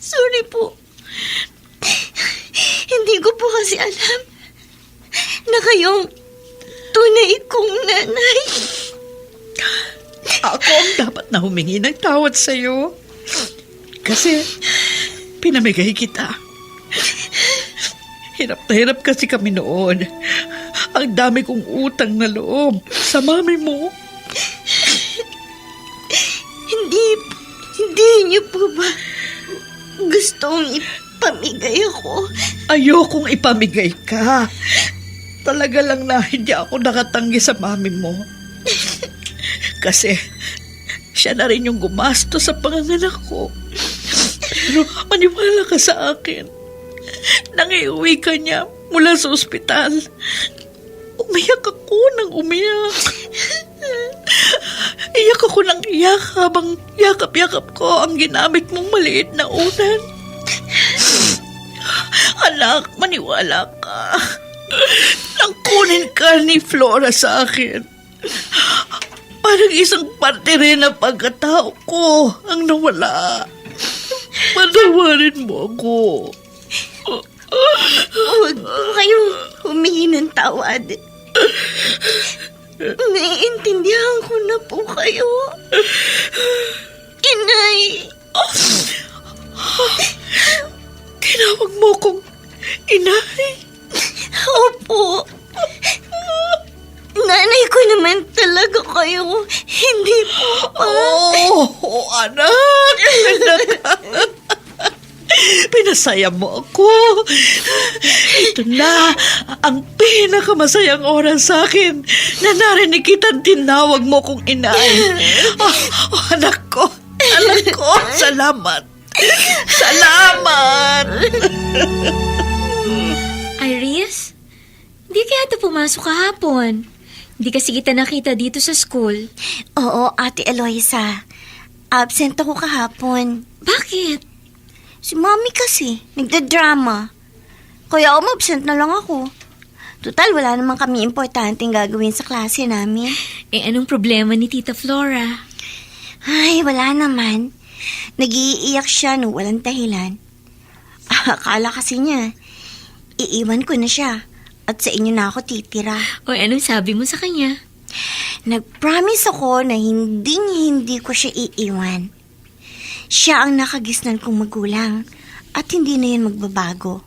sorry po. Hindi ko po kasi alam na kayong tunay kong nanay.
Ako ang dapat na humingi ng tawad sa'yo. Kasi pinamigay kita. Hirap na hirap kasi kami noon. Ang dami kong utang na loob sa mami mo.
Hindi niyo po ba gustong ipamigay ako?
Ayokong ipamigay ka. Talaga lang na hindi ako nakatanggi sa mami mo. Kasi siya na rin yung gumasto sa panganganak ko. Pero maniwala ka sa akin. Nang iuwi ka niya mula sa ospital, umiyak ako ng umiyak. Iyak ako ng iyak habang yakap-yakap ko ang ginamit mong maliit na unan. Anak, maniwala ka. Nang kunin ka ni Flora sa akin, parang isang parte rin ng pagkatao ko ang nawala. Patawarin mo ako.
Huwag po kayong humingi ng tawad. Naiintindihan ko na po kayo. Inay!
Tinawag mo kong inay?
Opo. Nanay ko naman talaga kayo. Hindi po pa.
Oh, anak! Pinasaya mo ako. Ito na ang pinakamasayang oras sa akin na narinig kitang tinawag mo kong inay. Anak ko, salamat. Salamat!
Iris, di kaya ito pumasok kahapon? Di kasi kita nakita dito sa school.
Oo, Ate Eloisa. Absent ako kahapon.
Bakit?
Si Mami kasi, nagdadrama. Kaya umabsent na lang ako. Total, wala naman kami importanteng gagawin sa klase namin.
Anong problema ni Tita Flora?
Ay, wala naman. Nag-iiyak siya no walang dahilan. Akala kasi niya, iiwan ko na siya at sa inyo na ako titira.
O anong sabi mo sa kanya?
Nag-promise ako na hindi ko siya iiwan. Siya ang nakagisnan kong magulang at hindi na yan magbabago.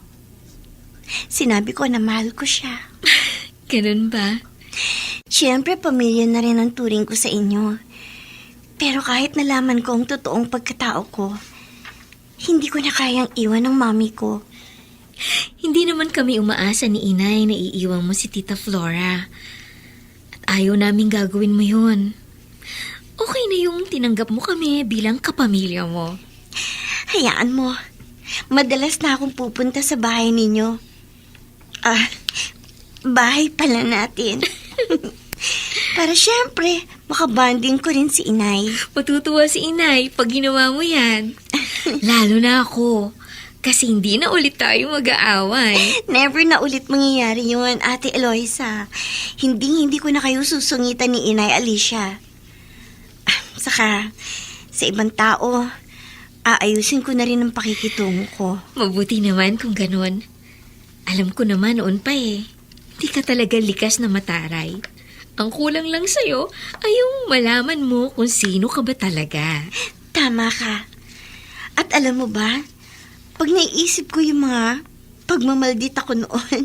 Sinabi ko na mahal ko siya.
Ganun ba?
Siyempre, pamilya na rin ang turing ko sa inyo. Pero kahit nalaman ko ang totoong pagkatao ko, hindi ko na kayang iwan ng mami ko.
Hindi naman kami umaasa ni Inay na iiwan mo si Tita Flora. At ayaw namin gagawin mo yun. Okay na yung tinanggap mo kami bilang kapamilya mo.
Hayaan mo. Madalas na akong pupunta sa bahay ninyo. Bahay pala natin. Para syempre, makabanding ko rin si Inay.
Matutuwa si Inay pag ginawa mo yan. Lalo na ako. Kasi hindi na ulit tayo mag-aaway.
Never na ulit mangyayari yun, Ate Eloisa. Hindi ko na kayo susungitan ni Inay Alicia. Saka, sa ibang tao, aayusin ko na rin ang pakikitungo ko.
Mabuti naman kung ganun. Alam ko naman noon pa eh. Di ka talaga likas na mataray. Ang kulang lang sa'yo ay yung malaman mo kung sino ka ba talaga.
Tama ka. At alam mo ba, pag naiisip ko yung mga pagmamaldita ko noon,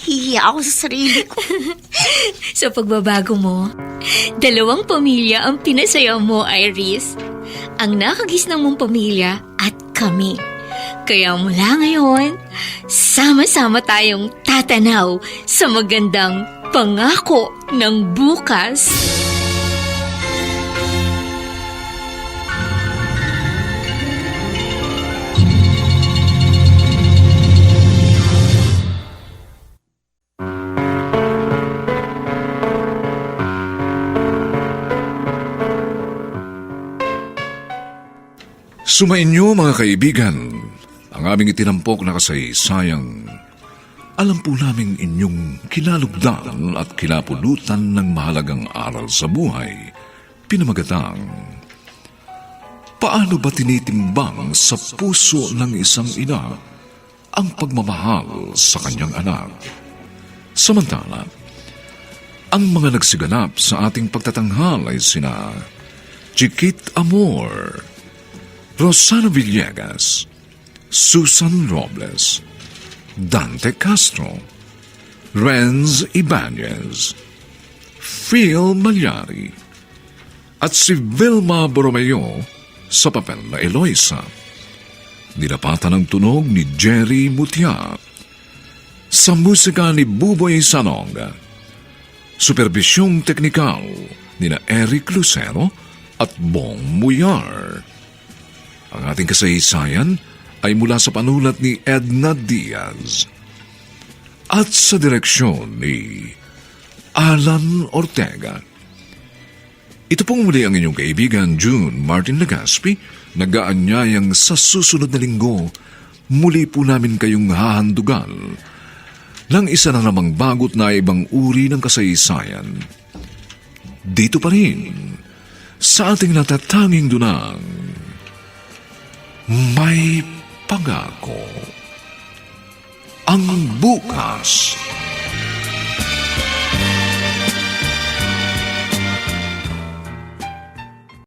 hihiya ako sa sarili ko.
Sa pagbabago mo, 2 pamilya ang pinasaya mo, Iris. Ang nakagisnang mong pamilya at kami. Kaya mula ngayon, sama-sama tayong tatanaw sa magandang pangako ng bukas.
Sumainyo mga kaibigan, ang aming itinampok na kasaysayang alam po namin inyong kinalugdan at kinapulutan ng mahalagang aral sa buhay, pinamagatang paano ba tinitimbang sa puso ng isang ina ang pagmamahal sa kanyang anak? Samantala, ang mga nagsiganap sa ating pagtatanghal ay sina Chiquit Amor, Rosana Villegas, Susan Robles, Dante Castro, Renz Ibanez, Phil Malyari, at si Vilma Borromeo sa papel na Eloisa. Dinapatan ng tunog ni Jerry Mutia. Sa musika ni Buboy Salong. Supervisyong teknikal ni na Eric Lucero at Bong Muyar. Ang ating kasaysayan ay mula sa panulat ni Edna Diaz at sa direksyon ni Alan Ortega. Ito pong muli ang inyong kaibigan June Martin Legaspi, nag-aanyayang sa susunod na linggo muli po namin kayong hahandugan ng isa na namang bagot na ibang uri ng kasaysayan. Dito pa rin sa ating natatanging dunang may pangako ang bukas.